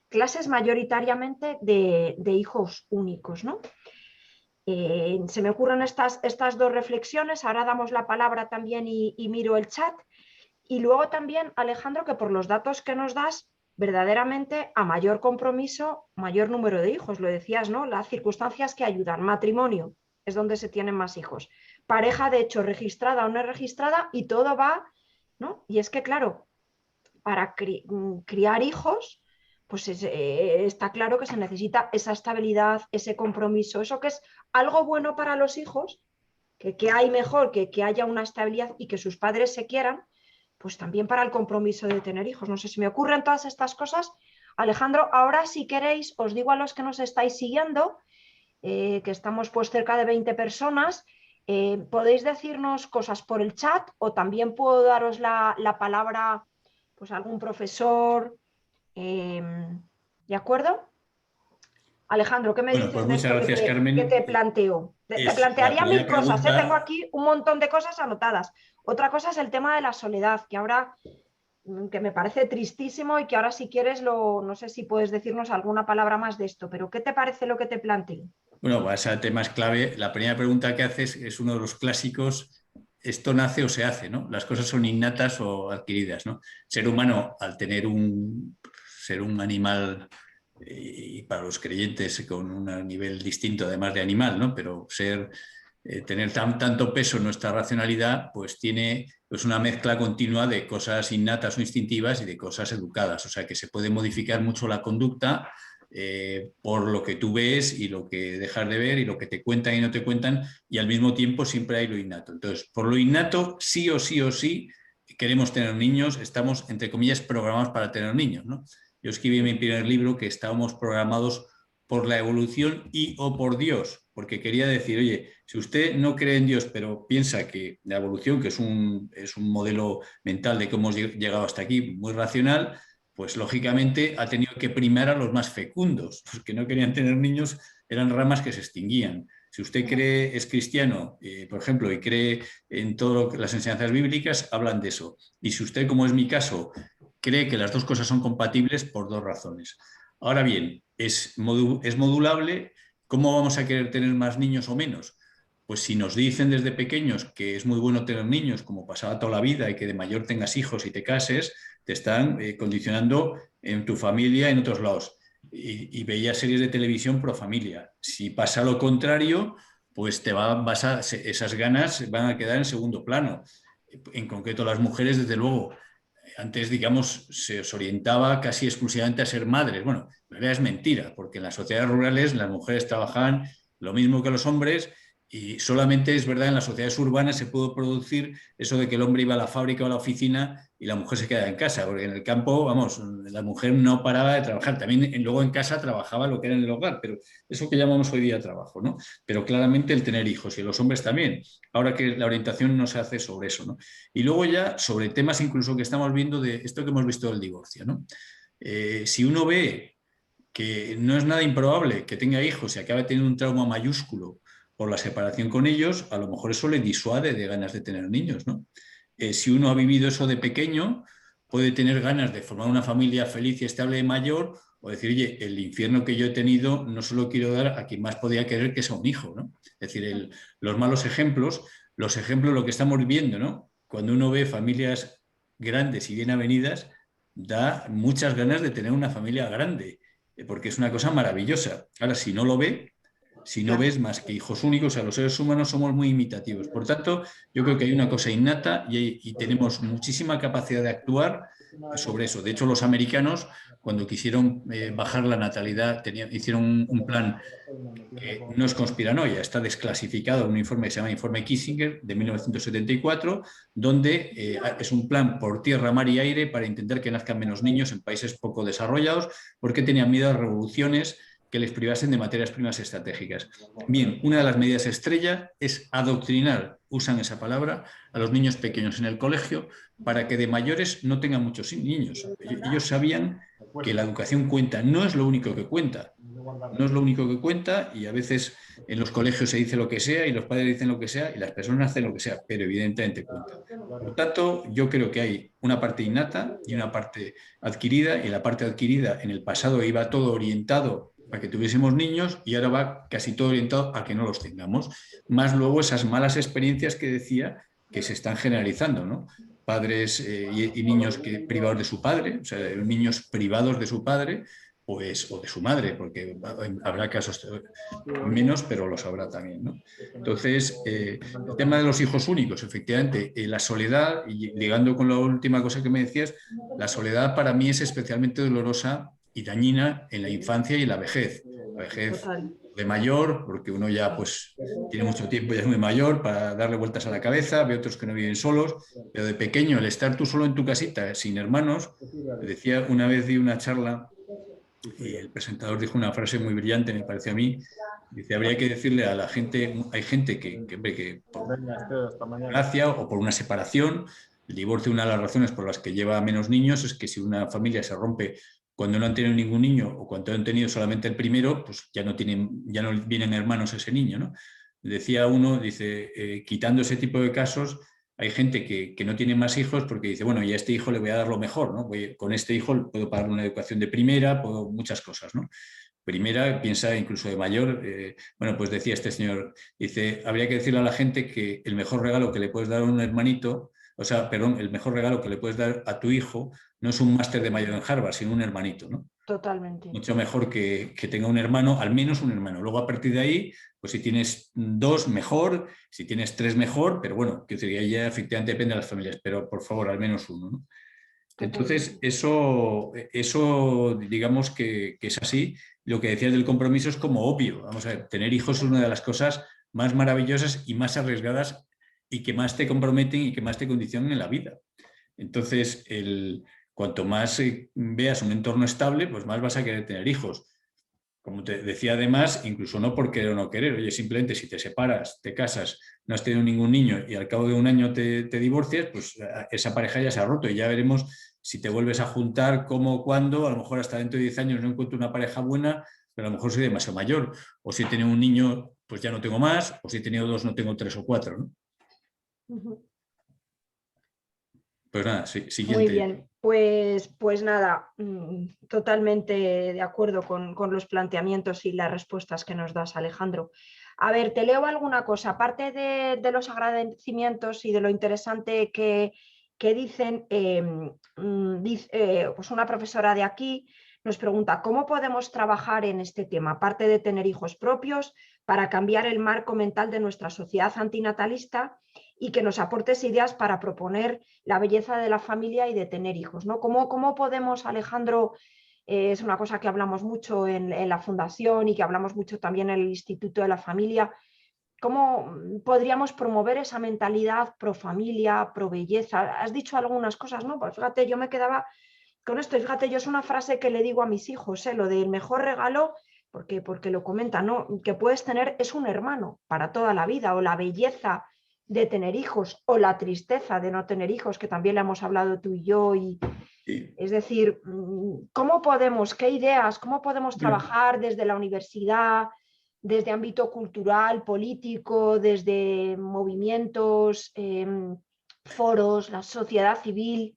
clases mayoritariamente de hijos únicos, ¿no? Se me ocurren estas dos reflexiones. Ahora damos la palabra también y miro el chat. Y luego también, Alejandro, que por los datos que nos das, verdaderamente a mayor compromiso, mayor número de hijos, lo decías, ¿no? Las circunstancias que ayudan: matrimonio, es donde se tienen más hijos. Pareja, de hecho, registrada o no registrada, y todo va, ¿no? Y es que, claro, para criar hijos, pues está claro que se necesita esa estabilidad, ese compromiso, eso que es algo bueno para los hijos, que hay mejor que haya una estabilidad y que sus padres se quieran, pues también para el compromiso de tener hijos. No sé si me ocurren todas estas cosas. Alejandro, ahora si queréis, os digo a los que nos estáis siguiendo, que estamos pues cerca de 20 personas, podéis decirnos cosas por el chat o también puedo daros la palabra pues a algún profesor. ¿De acuerdo? Alejandro, ¿qué me Bueno, pues dices de muchas esto gracias, que te Carmen. planteo? Te Es la plantearía mil primera cosas, ¿eh? Tengo pregunta. aquí un montón de cosas anotadas. Otra cosa es el tema de la soledad, que ahora que me parece tristísimo y que ahora si quieres, no sé si puedes decirnos alguna palabra más de esto, pero ¿qué te parece lo que te planteo? Bueno, vas a temas clave. La primera pregunta que haces es uno de los clásicos. ¿Esto nace o se hace, ¿no? Las cosas son innatas o adquiridas, ¿no? Ser humano, al ser un animal, y para los creyentes con un nivel distinto además de animal, ¿no? Pero tener tanto peso en nuestra racionalidad, pues tiene pues una mezcla continua de cosas innatas o instintivas y de cosas educadas. O sea que se puede modificar mucho la conducta por lo que tú ves y lo que dejas de ver y lo que te cuentan y no te cuentan, y al mismo tiempo siempre hay lo innato. Entonces, por lo innato, sí o sí o sí queremos tener niños, estamos, entre comillas, programados para tener niños, ¿no? Yo escribí en mi primer libro que estábamos programados por la evolución y o por Dios, porque quería decir, oye, si usted no cree en Dios, pero piensa que la evolución, que es un modelo mental de cómo hemos llegado hasta aquí, muy racional, pues lógicamente ha tenido que primar a los más fecundos. Los que no querían tener niños eran ramas que se extinguían. Si usted cree, es cristiano, por ejemplo, y cree en todas las enseñanzas bíblicas, hablan de eso. Y si usted, como es mi caso, cree que las dos cosas son compatibles por dos razones. Ahora bien, es modulable. ¿Cómo vamos a querer tener más niños o menos? Pues si nos dicen desde pequeños que es muy bueno tener niños, como pasaba toda la vida, y que de mayor tengas hijos y te cases, te están condicionando en tu familia, en otros lados. Y veías series de televisión pro familia. Si pasa lo contrario, pues esas ganas van a quedar en segundo plano. En concreto, las mujeres, desde luego, antes, digamos, se os orientaba casi exclusivamente a ser madres. Bueno, en realidad es mentira, porque en las sociedades rurales las mujeres trabajaban lo mismo que los hombres, y solamente es verdad en las sociedades urbanas se pudo producir eso de que el hombre iba a la fábrica o a la oficina y la mujer se quedaba en casa, porque en el campo, vamos, la mujer no paraba de trabajar. También luego en casa trabajaba lo que era en el hogar, pero eso que llamamos hoy día trabajo, ¿no? Pero claramente el tener hijos, y los hombres también. Ahora que la orientación no se hace sobre eso, ¿no? Y luego ya sobre temas incluso que estamos viendo de esto que hemos visto del divorcio, ¿no? Si uno ve que no es nada improbable que tenga hijos y acabe teniendo un trauma mayúsculo por la separación con ellos, a lo mejor eso le disuade de ganas de tener niños, ¿no? Si uno ha vivido eso de pequeño, puede tener ganas de formar una familia feliz y estable de mayor, o decir, oye, el infierno que yo he tenido no se lo quiero dar a quien más podía querer, que sea un hijo, ¿no? Es decir, los malos ejemplos, los ejemplos, lo que estamos viviendo, ¿no? Cuando uno ve familias grandes y bien avenidas, da muchas ganas de tener una familia grande, porque es una cosa maravillosa. Ahora, si no lo ve, si no Claro. ves más que hijos únicos, o sea, los seres humanos somos muy imitativos. Por tanto, yo creo que hay una cosa innata y tenemos muchísima capacidad de actuar sobre eso. De hecho, los americanos, cuando quisieron bajar la natalidad, hicieron un plan que no es conspiranoia, está desclasificado en un informe que se llama Informe Kissinger de 1974, donde es un plan por tierra, mar y aire para intentar que nazcan menos niños en países poco desarrollados, porque tenían miedo a revoluciones que les privasen de materias primas estratégicas. Bien, una de las medidas estrella es adoctrinar, usan esa palabra, a los niños pequeños en el colegio para que de mayores no tengan muchos niños. Ellos sabían que la educación cuenta, no es lo único que cuenta, no es lo único que cuenta, y a veces en los colegios se dice lo que sea y los padres dicen lo que sea y las personas hacen lo que sea, pero evidentemente cuenta. Por tanto, yo creo que hay una parte innata y una parte adquirida, y la parte adquirida en el pasado iba todo orientado a que tuviésemos niños y ahora va casi todo orientado a que no los tengamos, más luego esas malas experiencias que decía que se están generalizando, ¿no? Padres y niños privados de su padre, o sea, niños privados de su padre, pues, o de su madre, porque habrá casos menos, pero los habrá también, ¿no? Entonces, el tema de los hijos únicos, efectivamente, la soledad, y ligando con la última cosa que me decías, la soledad para mí es especialmente dolorosa y dañina en la infancia y en la vejez. La vejez Total. de mayor, porque uno ya pues tiene mucho tiempo, ya es muy mayor para darle vueltas a la cabeza, ve otros que no viven solos, pero de pequeño, el estar tú solo en tu casita, sin hermanos, decía, una vez di una charla y el presentador dijo una frase muy brillante, me pareció a mí, dice, habría que decirle a la gente, hay gente que por gracia o por una separación, el divorcio, una de las razones por las que lleva menos niños es que si una familia se rompe cuando no han tenido ningún niño o cuando han tenido solamente el primero, pues ya no vienen hermanos ese niño, ¿no? Decía uno, dice, quitando ese tipo de casos, hay gente que no tiene más hijos porque dice, bueno, y a este hijo le voy a dar lo mejor, ¿no? Con este hijo puedo pagar una educación de primera, puedo muchas cosas, ¿no? Primera, piensa incluso de mayor, bueno, pues decía este señor, dice, habría que decirle a la gente que el mejor regalo que le puedes dar a un hermanito, o sea, perdón, el mejor regalo que le puedes dar a tu hijo no es un máster de mayor en Harvard, sino un hermanito, ¿no? Totalmente. Mucho mejor que tenga un hermano, al menos un hermano. Luego, a partir de ahí, pues si tienes 2, mejor, si tienes 3, mejor, pero bueno, que sería ya efectivamente depende de las familias, pero por favor, al menos uno, ¿no? Entonces, Totalmente. eso digamos que es así. Lo que decías del compromiso es como obvio. Vamos a ver, tener hijos es una de las cosas más maravillosas y más arriesgadas y que más te comprometen y que más te condicionan en la vida. Entonces, cuanto más veas un entorno estable, pues más vas a querer tener hijos. Como te decía además, incluso no por querer o no querer, oye, simplemente si te separas, te casas, no has tenido ningún niño y al cabo de un año te divorcias, pues esa pareja ya se ha roto y ya veremos si te vuelves a juntar, cómo, cuándo, a lo mejor hasta dentro de 10 años no encuentro una pareja buena, pero a lo mejor soy demasiado mayor. O si he tenido un niño, pues ya no tengo más, o si he tenido 2, no tengo 3 o 4, ¿no? Ujú. Pues nada, Muy siguiente. bien, pues nada, totalmente de acuerdo con los planteamientos y las respuestas que nos das, Alejandro. A ver, te leo alguna cosa. Aparte de los agradecimientos y de lo interesante que dicen, pues una profesora de aquí nos pregunta, ¿cómo podemos trabajar en este tema, aparte de tener hijos propios, para cambiar el marco mental de nuestra sociedad antinatalista y que nos aportes ideas para proponer la belleza de la familia y de tener hijos, ¿no? ¿Cómo podemos, Alejandro? Es una cosa que hablamos mucho en la fundación y que hablamos mucho también en el Instituto de la Familia. ¿Cómo podríamos promover esa mentalidad pro familia, pro belleza? Has dicho algunas cosas, ¿no? Pues fíjate, yo me quedaba con esto, y fíjate, yo es una frase que le digo a mis hijos, lo del mejor regalo, porque lo comenta, ¿no? Que puedes tener es un hermano para toda la vida, o la belleza de tener hijos, o la tristeza de no tener hijos, que también le hemos hablado tú y yo, y Sí. es decir, ¿cómo podemos, qué ideas, cómo podemos Bueno, trabajar desde la universidad, desde ámbito cultural, político, desde movimientos, foros, la sociedad civil?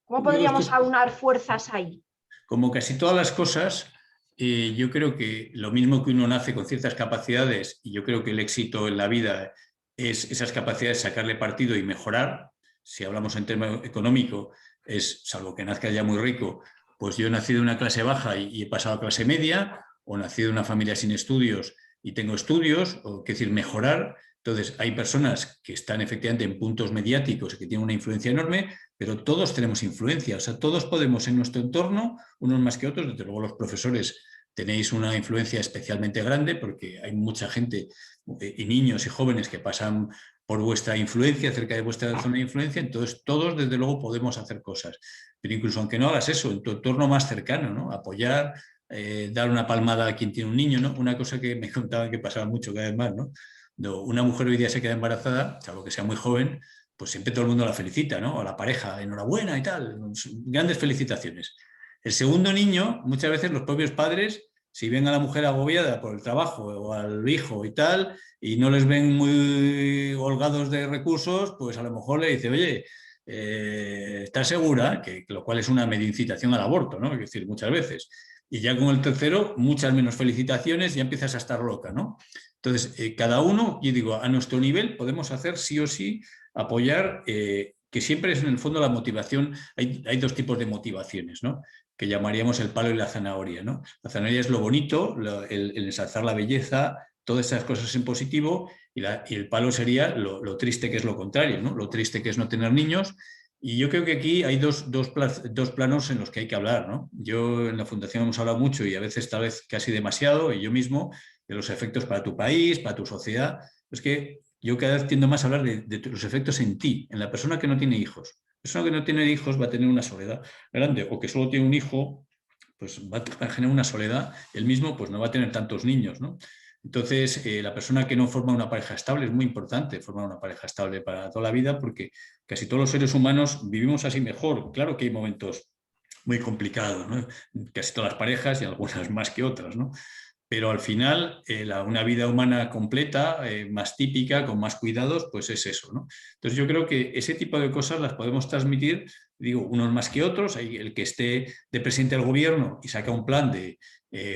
¿Cómo yo podríamos estoy, aunar fuerzas ahí? como casi todas las cosas, yo creo que lo mismo que uno nace con ciertas capacidades, y yo creo que el éxito en la vida es esas capacidades, sacarle partido y mejorar. Si hablamos en tema económico, es, salvo que nazca ya muy rico, pues yo he nacido en una clase baja y he pasado a clase media, o nacido en una familia sin estudios y tengo estudios, o qué decir, mejorar. Entonces, hay personas que están efectivamente en puntos mediáticos y que tienen una influencia enorme, pero todos tenemos influencia, o sea, todos podemos en nuestro entorno, unos más que otros, desde luego los profesores tenéis una influencia especialmente grande porque hay mucha gente y niños y jóvenes que pasan por vuestra influencia, cerca de vuestra zona de influencia, entonces todos desde luego podemos hacer cosas, pero incluso aunque no hagas eso, en tu entorno más cercano, ¿no? Apoyar, dar una palmada a quien tiene un niño, ¿no? Una cosa que me contaban que pasaba mucho cada vez más, ¿no? Una mujer hoy día se queda embarazada, salvo que sea muy joven, pues siempre todo el mundo la felicita, ¿no? A la pareja, enhorabuena y tal, grandes felicitaciones. El segundo niño, muchas veces los propios padres, si ven a la mujer agobiada por el trabajo o al hijo y tal, y no les ven muy holgados de recursos, pues a lo mejor le dice, oye, ¿estás segura? Que lo cual es una medio incitación al aborto, ¿no? Es decir, muchas veces. Y ya con el tercero, muchas menos felicitaciones y ya empiezas a estar loca, ¿no? Entonces, cada uno, yo digo, a nuestro nivel podemos hacer sí o sí apoyar, que siempre es en el fondo la motivación, hay dos tipos de motivaciones, ¿no? que llamaríamos el palo y la zanahoria, ¿no? La zanahoria es lo bonito, el ensalzar la belleza, todas esas cosas en positivo, y el palo sería lo triste que es lo contrario, ¿no? Lo triste que es no tener niños. Y yo creo que aquí hay dos planos en los que hay que hablar, ¿no? Yo en la Fundación hemos hablado mucho y a veces tal vez casi demasiado, y yo mismo, de los efectos para tu país, para tu sociedad. Es que yo cada vez tiendo más a hablar de los efectos en ti, en la persona que no tiene hijos. La persona que no tiene hijos va a tener una soledad grande, o que solo tiene un hijo, pues va a generar una soledad. Él mismo pues no va a tener tantos niños, ¿no? Entonces, la persona que no forma una pareja estable es muy importante formar una pareja estable para toda la vida, porque casi todos los seres humanos vivimos así mejor. Claro que hay momentos muy complicados, ¿no? Casi todas las parejas y algunas más que otras, ¿no? Pero al final, una vida humana completa, más típica, con más cuidados, pues es eso, ¿no? Entonces yo creo que ese tipo de cosas las podemos transmitir, digo, unos más que otros. Hay el que esté de presidente del gobierno y saca un plan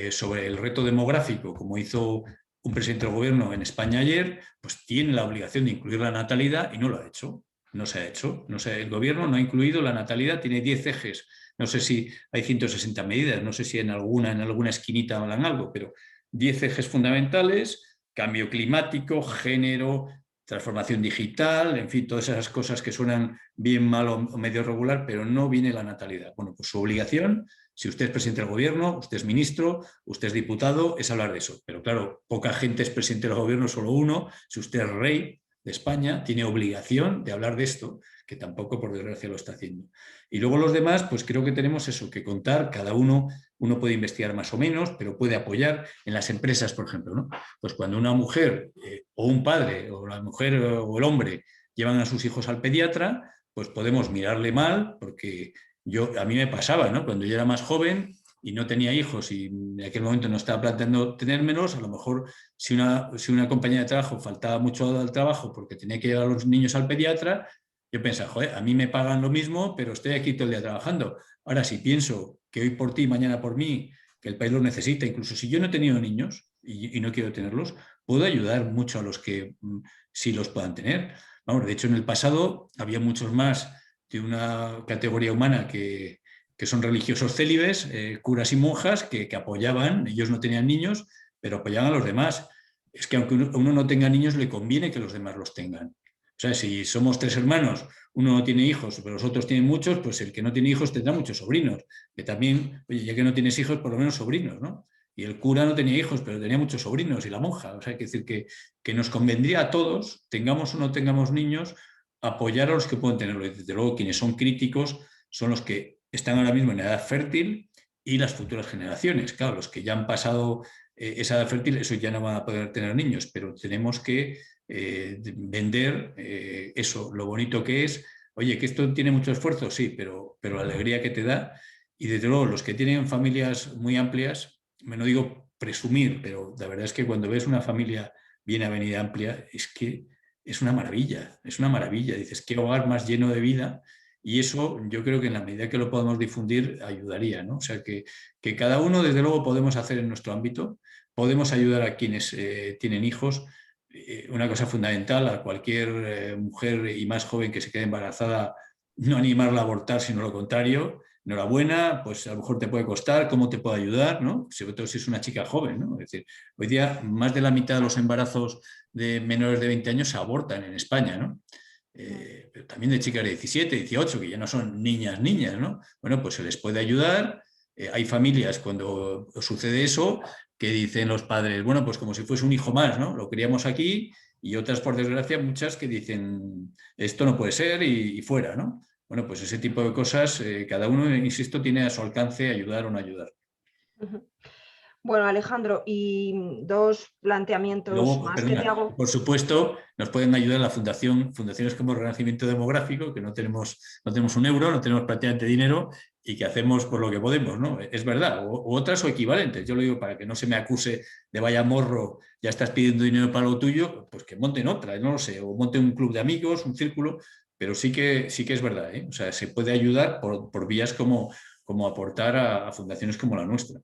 sobre el reto demográfico, como hizo un presidente del gobierno en España ayer, pues tiene la obligación de incluir la natalidad y no lo ha hecho. No se ha hecho. No sé, el gobierno no ha incluido la natalidad, tiene 10 ejes. No sé si hay 160 medidas, no sé si en alguna esquinita hablan algo, pero 10 ejes fundamentales: cambio climático, género, transformación digital, en fin, todas esas cosas que suenan bien, mal o medio regular, pero no viene la natalidad. Bueno, pues su obligación, si usted es presidente del gobierno, usted es ministro, usted es diputado, es hablar de eso. Pero claro, poca gente es presidente del gobierno, solo uno. Si usted es rey de España, tiene obligación de hablar de esto, que tampoco, por desgracia, lo está haciendo. Y luego los demás, pues creo que tenemos eso que contar. Cada uno puede investigar más o menos, pero puede apoyar en las empresas, por ejemplo, ¿no? Pues cuando una mujer o un padre, o la mujer o el hombre, llevan a sus hijos al pediatra, pues podemos mirarle mal, porque a mí me pasaba, ¿no? Cuando yo era más joven y no tenía hijos y en aquel momento no estaba planteando tener menos, a lo mejor si una compañía de trabajo faltaba mucho al trabajo porque tenía que llevar a los niños al pediatra, yo pensaba, joder, a mí me pagan lo mismo, pero estoy aquí todo el día trabajando. Ahora, si pienso que hoy por ti, mañana por mí, que el país los necesita, incluso si yo no he tenido niños y no quiero tenerlos, puedo ayudar mucho a los que sí los puedan tener. Vamos, de hecho, en el pasado había muchos más de una categoría humana que son religiosos célibes, curas y monjas, que apoyaban. Ellos no tenían niños, pero apoyaban a los demás. Es que aunque uno no tenga niños, le conviene que los demás los tengan. O sea, si somos 3 hermanos, uno no tiene hijos, pero los otros tienen muchos, pues el que no tiene hijos tendrá muchos sobrinos. Que también, oye, ya que no tienes hijos, por lo menos sobrinos, ¿no? Y el cura no tenía hijos, pero tenía muchos sobrinos, y la monja. O sea, hay que decir que nos convendría a todos, tengamos o no tengamos niños, apoyar a los que pueden tenerlo. Y desde luego, quienes son críticos son los que están ahora mismo en edad fértil y las futuras generaciones. Claro, los que ya han pasado esa edad fértil, eso ya no van a poder tener niños, pero tenemos que vender eso, lo bonito que es. Oye, que esto tiene mucho esfuerzo, sí, pero la alegría que te da. Y desde luego, los que tienen familias muy amplias, me no digo presumir, pero la verdad es que cuando ves una familia bien avenida, amplia, es que es una maravilla, es una maravilla. Dices, qué hogar más lleno de vida. Y eso yo creo que en la medida que lo podamos difundir ayudaría, ¿no? O sea, que cada uno, desde luego, podemos hacer en nuestro ámbito, podemos ayudar a quienes tienen hijos. Una cosa fundamental: a cualquier mujer y más joven que se quede embarazada, no animarla a abortar, sino lo contrario. Enhorabuena, pues a lo mejor te puede costar, cómo te puedo ayudar, ¿no? Sobre todo si es una chica joven, ¿no? Es decir, hoy día más de la mitad de los embarazos de menores de 20 años se abortan en España, ¿no? Pero también de chicas de 17, 18, que ya no son niñas, ¿no? Bueno, pues se les puede ayudar. Hay familias, cuando sucede eso, que dicen los padres, bueno, pues como si fuese un hijo más, ¿no? Lo criamos aquí. Y otras, por desgracia, muchas que dicen, esto no puede ser y fuera, ¿no? Bueno, pues ese tipo de cosas, cada uno, insisto, tiene a su alcance ayudar o no ayudar. Bueno, Alejandro, y dos planteamientos Luego, más que te perdona, hago. por supuesto, nos pueden ayudar la fundación, fundaciones como Renacimiento Demográfico, que no tenemos un euro, no tenemos prácticamente dinero, y que hacemos por lo que podemos, ¿no? Es verdad, u otras o equivalentes. Yo lo digo para que no se me acuse de vaya morro, ya estás pidiendo dinero para lo tuyo, pues que monten otra, no lo sé, o monten un club de amigos, un círculo, pero sí que es verdad, ¿eh? O sea, se puede ayudar por vías como aportar a fundaciones como la nuestra.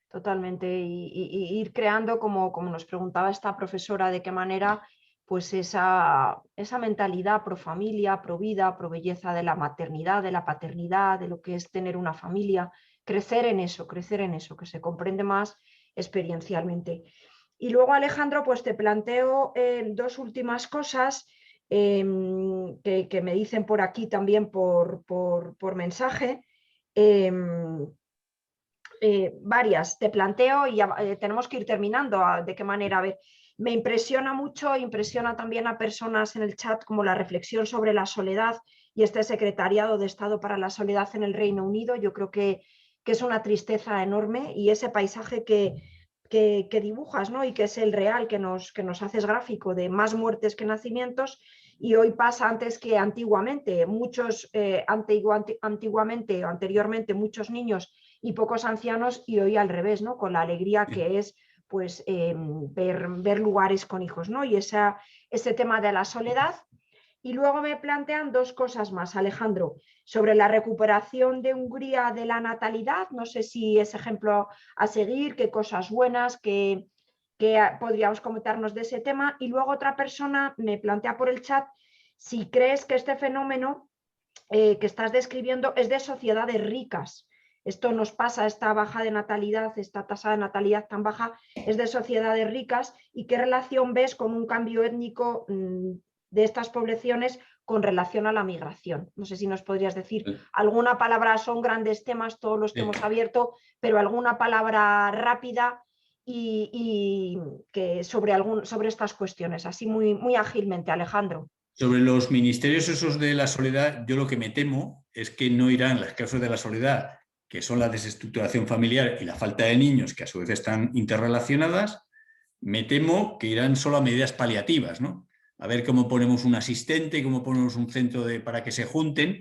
Totalmente, y ir creando, como nos preguntaba esta profesora, de qué manera pues esa mentalidad pro familia, pro vida, pro belleza de la maternidad, de la paternidad, de lo que es tener una familia, crecer en eso, que se comprende más experiencialmente. Y luego, Alejandro, pues te planteo dos últimas cosas que me dicen por aquí también por mensaje. Varias te planteo y ya, tenemos que ir terminando. ¿De qué manera? A ver, me impresiona mucho, impresiona también a personas en el chat como la reflexión sobre la soledad y este secretariado de Estado para la Soledad en el Reino Unido. Yo creo que es una tristeza enorme y ese paisaje que dibujas, ¿no? Y que es el real, que nos haces gráfico de más muertes que nacimientos. Y hoy pasa antes que antiguamente. Antiguamente o anteriormente muchos niños y pocos ancianos, y hoy al revés, ¿no? Con la alegría que es pues ver lugares con hijos, ¿no? Y ese tema de la soledad. Y luego me plantean dos cosas más, Alejandro, sobre la recuperación de Hungría de la natalidad. No sé si es ejemplo a seguir, qué cosas buenas, que podríamos comentarnos de ese tema. Y luego otra persona me plantea por el chat si crees que este fenómeno que estás describiendo es de sociedades ricas. Esto nos pasa, esta baja de natalidad, esta tasa de natalidad tan baja, es de sociedades ricas. ¿Y qué relación ves con un cambio étnico de estas poblaciones con relación a la migración? No sé si nos podrías decir alguna palabra, son grandes temas todos los que hemos abierto, pero alguna palabra rápida y que sobre estas cuestiones, así muy ágilmente, Alejandro. Sobre los ministerios esos de la soledad, yo lo que me temo es que no irán las causas de la soledad, que son la desestructuración familiar y la falta de niños, que a su vez están interrelacionadas. Me temo que irán solo a medidas paliativas, ¿no? A ver cómo ponemos un asistente, cómo ponemos un centro para que se junten,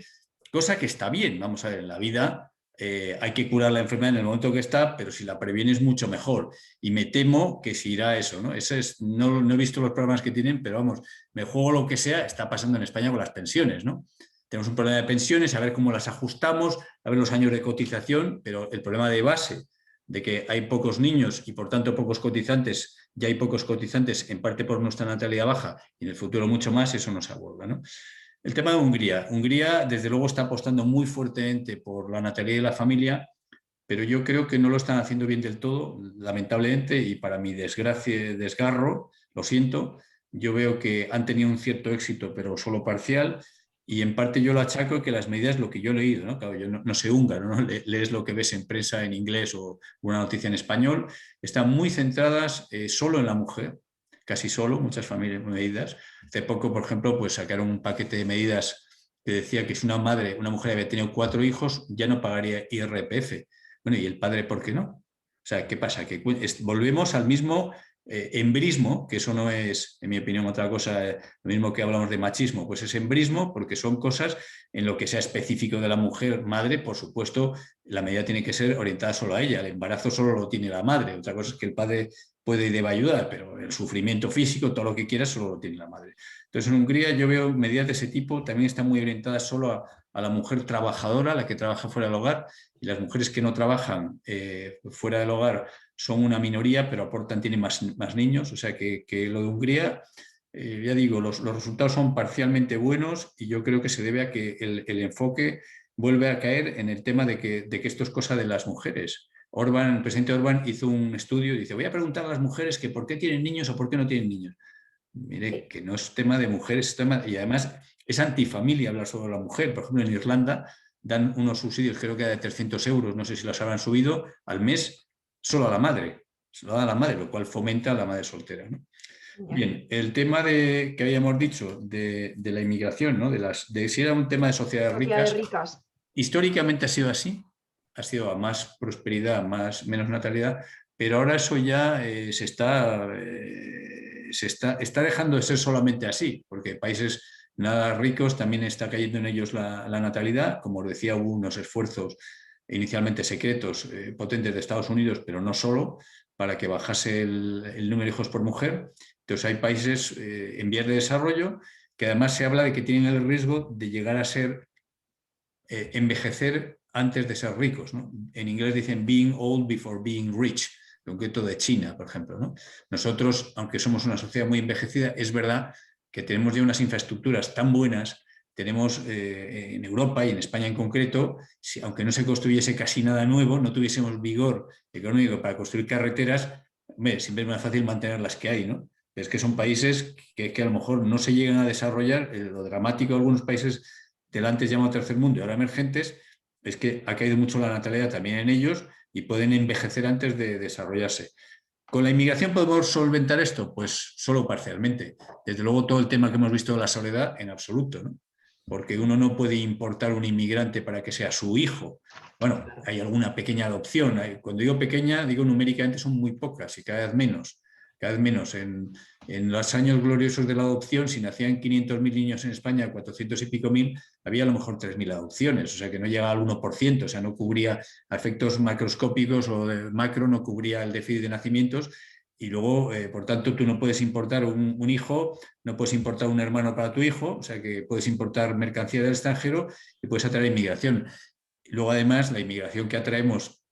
cosa que está bien. Vamos a ver, en la vida hay que curar la enfermedad en el momento que está, pero si la previenes mucho mejor. Y me temo que se irá eso, ¿no? No he visto los programas que tienen, pero vamos, me juego lo que sea, está pasando en España con las pensiones, ¿no? Tenemos un problema de pensiones, a ver cómo las ajustamos, a ver los años de cotización, pero el problema de base de que hay pocos niños y por tanto pocos cotizantes, ya hay pocos cotizantes en parte por nuestra natalidad baja y en el futuro mucho más, eso no se aborda, ¿no? El tema de Hungría. Hungría, desde luego, está apostando muy fuertemente por la natalidad y la familia, pero yo creo que no lo están haciendo bien del todo, lamentablemente, y para mi desgracia, desgarro, lo siento, yo veo que han tenido un cierto éxito, pero solo parcial, y en parte yo lo achaco que las medidas, lo que yo he leído, ¿no? Claro, yo no sé húngaro, ¿no? Lees lo que ves en prensa en inglés o una noticia en español, están muy centradas solo en la mujer, casi solo, muchas familias medidas. Hace poco, por ejemplo, pues sacaron un paquete de medidas que decía que si una mujer había tenido 4 hijos, ya no pagaría IRPF. Bueno, ¿y el padre por qué no? O sea, ¿qué pasa? Que volvemos al mismo embrismo, que eso no es, en mi opinión, otra cosa, lo mismo que hablamos de machismo, pues es embrismo porque son cosas en lo que sea específico de la mujer madre, por supuesto, la medida tiene que ser orientada solo a ella, el embarazo solo lo tiene la madre, otra cosa es que el padre puede y debe ayudar, pero el sufrimiento físico, todo lo que quiera, solo lo tiene la madre. Entonces, en Hungría yo veo medidas de ese tipo, también están muy orientadas solo a la mujer trabajadora, la que trabaja fuera del hogar, y las mujeres que no trabajan fuera del hogar son una minoría, pero aportan, tienen más niños, o sea que lo de Hungría, ya digo, los resultados son parcialmente buenos y yo creo que se debe a que el enfoque vuelve a caer en el tema de que esto es cosa de las mujeres. El presidente Orbán hizo un estudio y dice, voy a preguntar a las mujeres que por qué tienen niños o por qué no tienen niños. Mire, que no es tema de mujeres, es tema, y además es antifamilia hablar sobre la mujer. Por ejemplo, en Irlanda dan unos subsidios, creo que de 300 euros, no sé si los habrán subido, al mes solo a la madre. Se lo da a la madre, lo cual fomenta a la madre soltera, ¿no? Bien, el tema que habíamos dicho de la inmigración, ¿no? de si era un tema de sociedades ricas, históricamente ha sido así, ha sido a más prosperidad, menos natalidad, pero ahora eso ya está dejando de ser solamente así, porque países nada ricos también está cayendo en ellos la natalidad. Como os decía, hubo unos esfuerzos inicialmente secretos, potentes de Estados Unidos, pero no solo, para que bajase el número de hijos por mujer. Entonces hay países en vías de desarrollo que además se habla de que tienen el riesgo de llegar a ser envejecer antes de ser ricos, ¿no? En inglés dicen being old before being rich, en concreto de China, por ejemplo, ¿no? Nosotros, aunque somos una sociedad muy envejecida, es verdad que tenemos ya unas infraestructuras tan buenas tenemos en Europa y en España en concreto, aunque no se construyese casi nada nuevo, no tuviésemos vigor económico para construir carreteras, siempre es más fácil mantener las que hay, ¿no? Es que son países que a lo mejor no se llegan a desarrollar. Lo dramático de algunos países del antes llamado tercer mundo y ahora emergentes es que ha caído mucho la natalidad también en ellos y pueden envejecer antes de desarrollarse. ¿Con la inmigración podemos solventar esto? Pues solo parcialmente. Desde luego todo el tema que hemos visto de la soledad, en absoluto, ¿no? Porque uno no puede importar un inmigrante para que sea su hijo. Bueno, hay alguna pequeña adopción. Cuando digo pequeña, digo numéricamente son muy pocas y cada vez menos. Cada vez menos. En los años gloriosos de la adopción, si nacían 500.000 niños en España, 400 y pico mil, había a lo mejor 3.000 adopciones, o sea que no llegaba al 1%, o sea, no cubría a efectos macroscópicos o de macro, no cubría el déficit de nacimientos. Y luego, por tanto, tú no puedes importar un hijo, no puedes importar un hermano para tu hijo, o sea que puedes importar mercancía del extranjero y puedes atraer inmigración. Luego, además, la inmigración que atraemos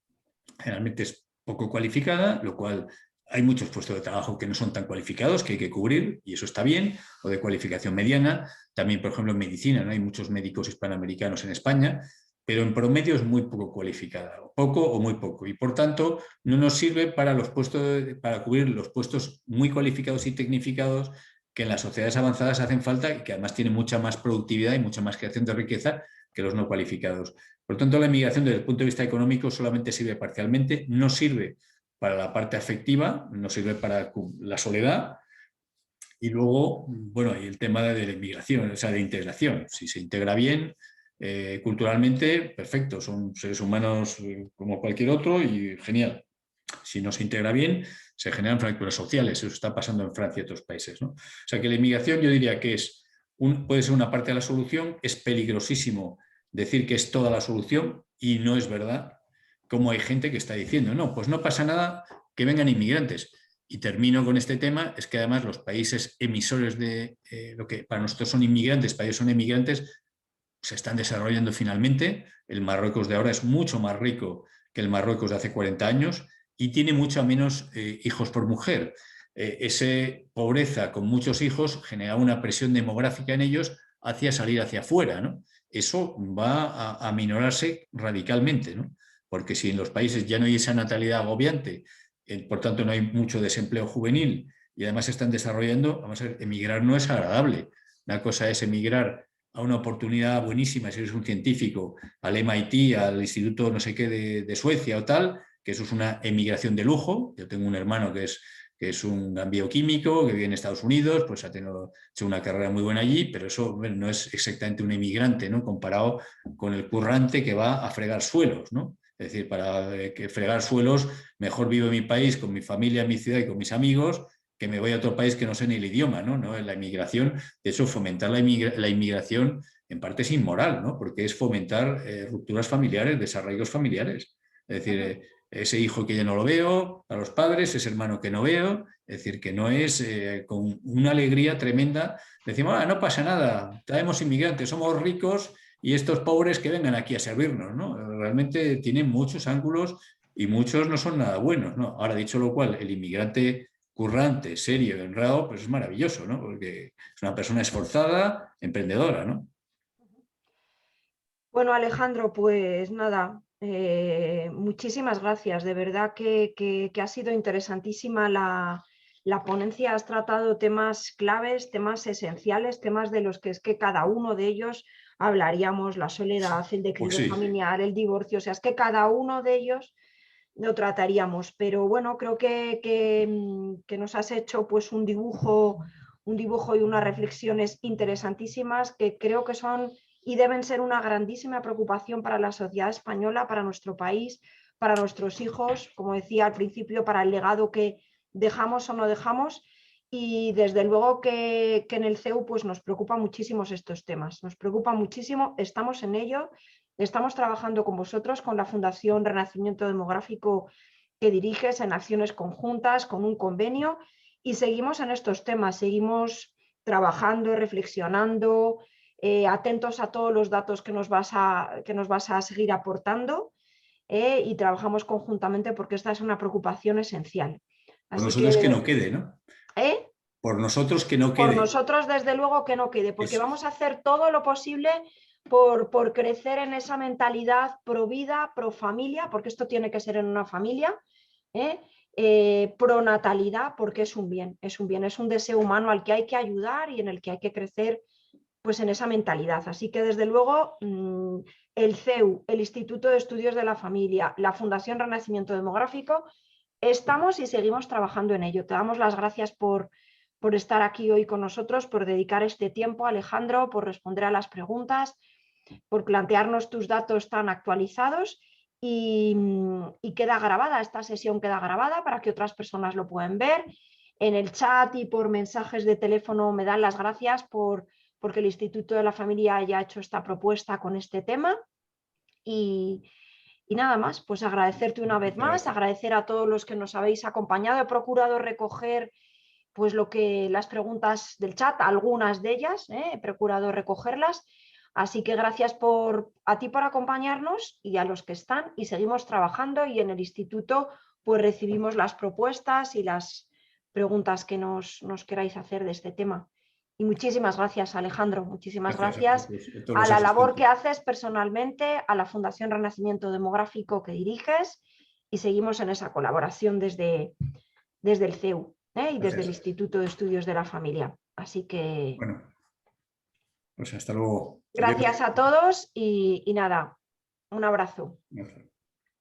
generalmente es poco cualificada, lo cual hay muchos puestos de trabajo que no son tan cualificados, que hay que cubrir, y eso está bien, o de cualificación mediana. También, por ejemplo, en medicina, ¿no? Hay muchos médicos hispanoamericanos en España, pero en promedio es muy poco cualificada, poco o muy poco, y por tanto no nos sirve para, para cubrir los puestos muy cualificados y tecnificados que en las sociedades avanzadas hacen falta y que además tienen mucha más productividad y mucha más creación de riqueza que los no cualificados. Por tanto, la inmigración desde el punto de vista económico solamente sirve parcialmente, no sirve para la parte afectiva, no sirve para la soledad. Y luego, bueno, hay el tema de la inmigración, o sea, de integración. Si se integra bien, culturalmente, perfecto, son seres humanos como cualquier otro y genial. Si no se integra bien, se generan fracturas sociales. Eso está pasando en Francia y otros países, ¿no? O sea que la inmigración yo diría que puede ser una parte de la solución. Es peligrosísimo decir que es toda la solución y no es verdad, como hay gente que está diciendo, no, pues no pasa nada que vengan inmigrantes. Y termino con este tema, es que además los países emisores de lo que para nosotros son inmigrantes, para ellos son emigrantes, se están desarrollando finalmente. El Marruecos de ahora es mucho más rico que el Marruecos de hace 40 años y tiene mucho menos hijos por mujer. Esa pobreza con muchos hijos genera una presión demográfica en ellos hacia salir hacia afuera, ¿no? Eso va a minorarse radicalmente, ¿no? Porque si en los países ya no hay esa natalidad agobiante, por tanto no hay mucho desempleo juvenil y además se están desarrollando, vamos a ver, emigrar no es agradable. Una cosa es emigrar a una oportunidad buenísima, si eres un científico, al MIT, al Instituto no sé qué de Suecia o tal, que eso es una emigración de lujo. Yo tengo un hermano que es un bioquímico, que vive en Estados Unidos, pues ha hecho una carrera muy buena allí, pero eso bueno, no es exactamente un emigrante, ¿no? Comparado con el currante que va a fregar suelos, ¿no? Es decir, para que fregar suelos, mejor vivo en mi país, con mi familia, en mi ciudad y con mis amigos, que me voy a otro país que no sé ni el idioma, ¿no? La inmigración, de hecho, fomentar la inmigración en parte es inmoral, ¿no? Porque es fomentar rupturas familiares, desarraigos familiares. Es decir, ese hijo que ya no lo veo, a los padres, ese hermano que no veo, es decir, que no es con una alegría tremenda. Decimos, no pasa nada, traemos inmigrantes, somos ricos y estos pobres que vengan aquí a servirnos, ¿no? Realmente tienen muchos ángulos y muchos no son nada buenos, ¿no? Ahora, dicho lo cual, el inmigrante currante, serio, honrado, pues es maravilloso, ¿no? Porque es una persona esforzada, emprendedora, ¿no? Bueno, Alejandro, pues nada, muchísimas gracias. De verdad que ha sido interesantísima la ponencia. Has tratado temas claves, temas esenciales, temas de los que es que cada uno de ellos hablaríamos, la soledad, el Pues declive sí. familiar, el divorcio, o sea, es que cada uno de ellos lo trataríamos. Pero bueno, creo que nos has hecho pues un dibujo y unas reflexiones interesantísimas que creo que son y deben ser una grandísima preocupación para la sociedad española, para nuestro país, para nuestros hijos, como decía al principio, para el legado que dejamos o no dejamos. Y desde luego que en el CEU pues, nos preocupan muchísimo estos temas, nos preocupa muchísimo, estamos en ello, estamos trabajando con vosotros, con la Fundación Renacimiento Demográfico que diriges en acciones conjuntas, con un convenio, y seguimos en estos temas, seguimos trabajando, reflexionando, atentos a todos los datos que nos vas a seguir aportando, y trabajamos conjuntamente porque esta es una preocupación esencial. Por Así nosotros que no que, quede, ¿no? ¿eh? por nosotros que no quede. Por nosotros, desde luego, que no quede, porque Eso. vamos a hacer todo lo posible por crecer en esa mentalidad pro vida, pro familia, porque esto tiene que ser en una familia, pro natalidad, porque es un bien, es un deseo humano al que hay que ayudar y en el que hay que crecer, pues en esa mentalidad. Así que desde luego el CEU, el Instituto de Estudios de la Familia, la Fundación Renacimiento Demográfico, estamos y seguimos trabajando en ello. Te damos las gracias por estar aquí hoy con nosotros, por dedicar este tiempo, Alejandro, por responder a las preguntas, por plantearnos tus datos tan actualizados y queda grabada, esta sesión queda grabada para que otras personas lo puedan ver. En el chat y por mensajes de teléfono me dan las gracias porque el Instituto de la Familia haya hecho esta propuesta con este tema y nada más, pues agradecerte una vez más, agradecer a todos los que nos habéis acompañado. He procurado recoger pues las preguntas del chat, algunas de ellas, he procurado recogerlas. Así que gracias a ti por acompañarnos y a los que están y seguimos trabajando y en el instituto pues recibimos las propuestas y las preguntas que nos queráis hacer de este tema. Y muchísimas gracias, Alejandro, muchísimas gracias a todos a los la labor que asistentes. haces personalmente, a la Fundación Renacimiento Demográfico que diriges y seguimos en esa colaboración desde el CEU y desde el Gracias. Instituto de Estudios de la Familia. Así que Bueno, pues hasta luego. gracias a todos y nada, un abrazo. Adiós.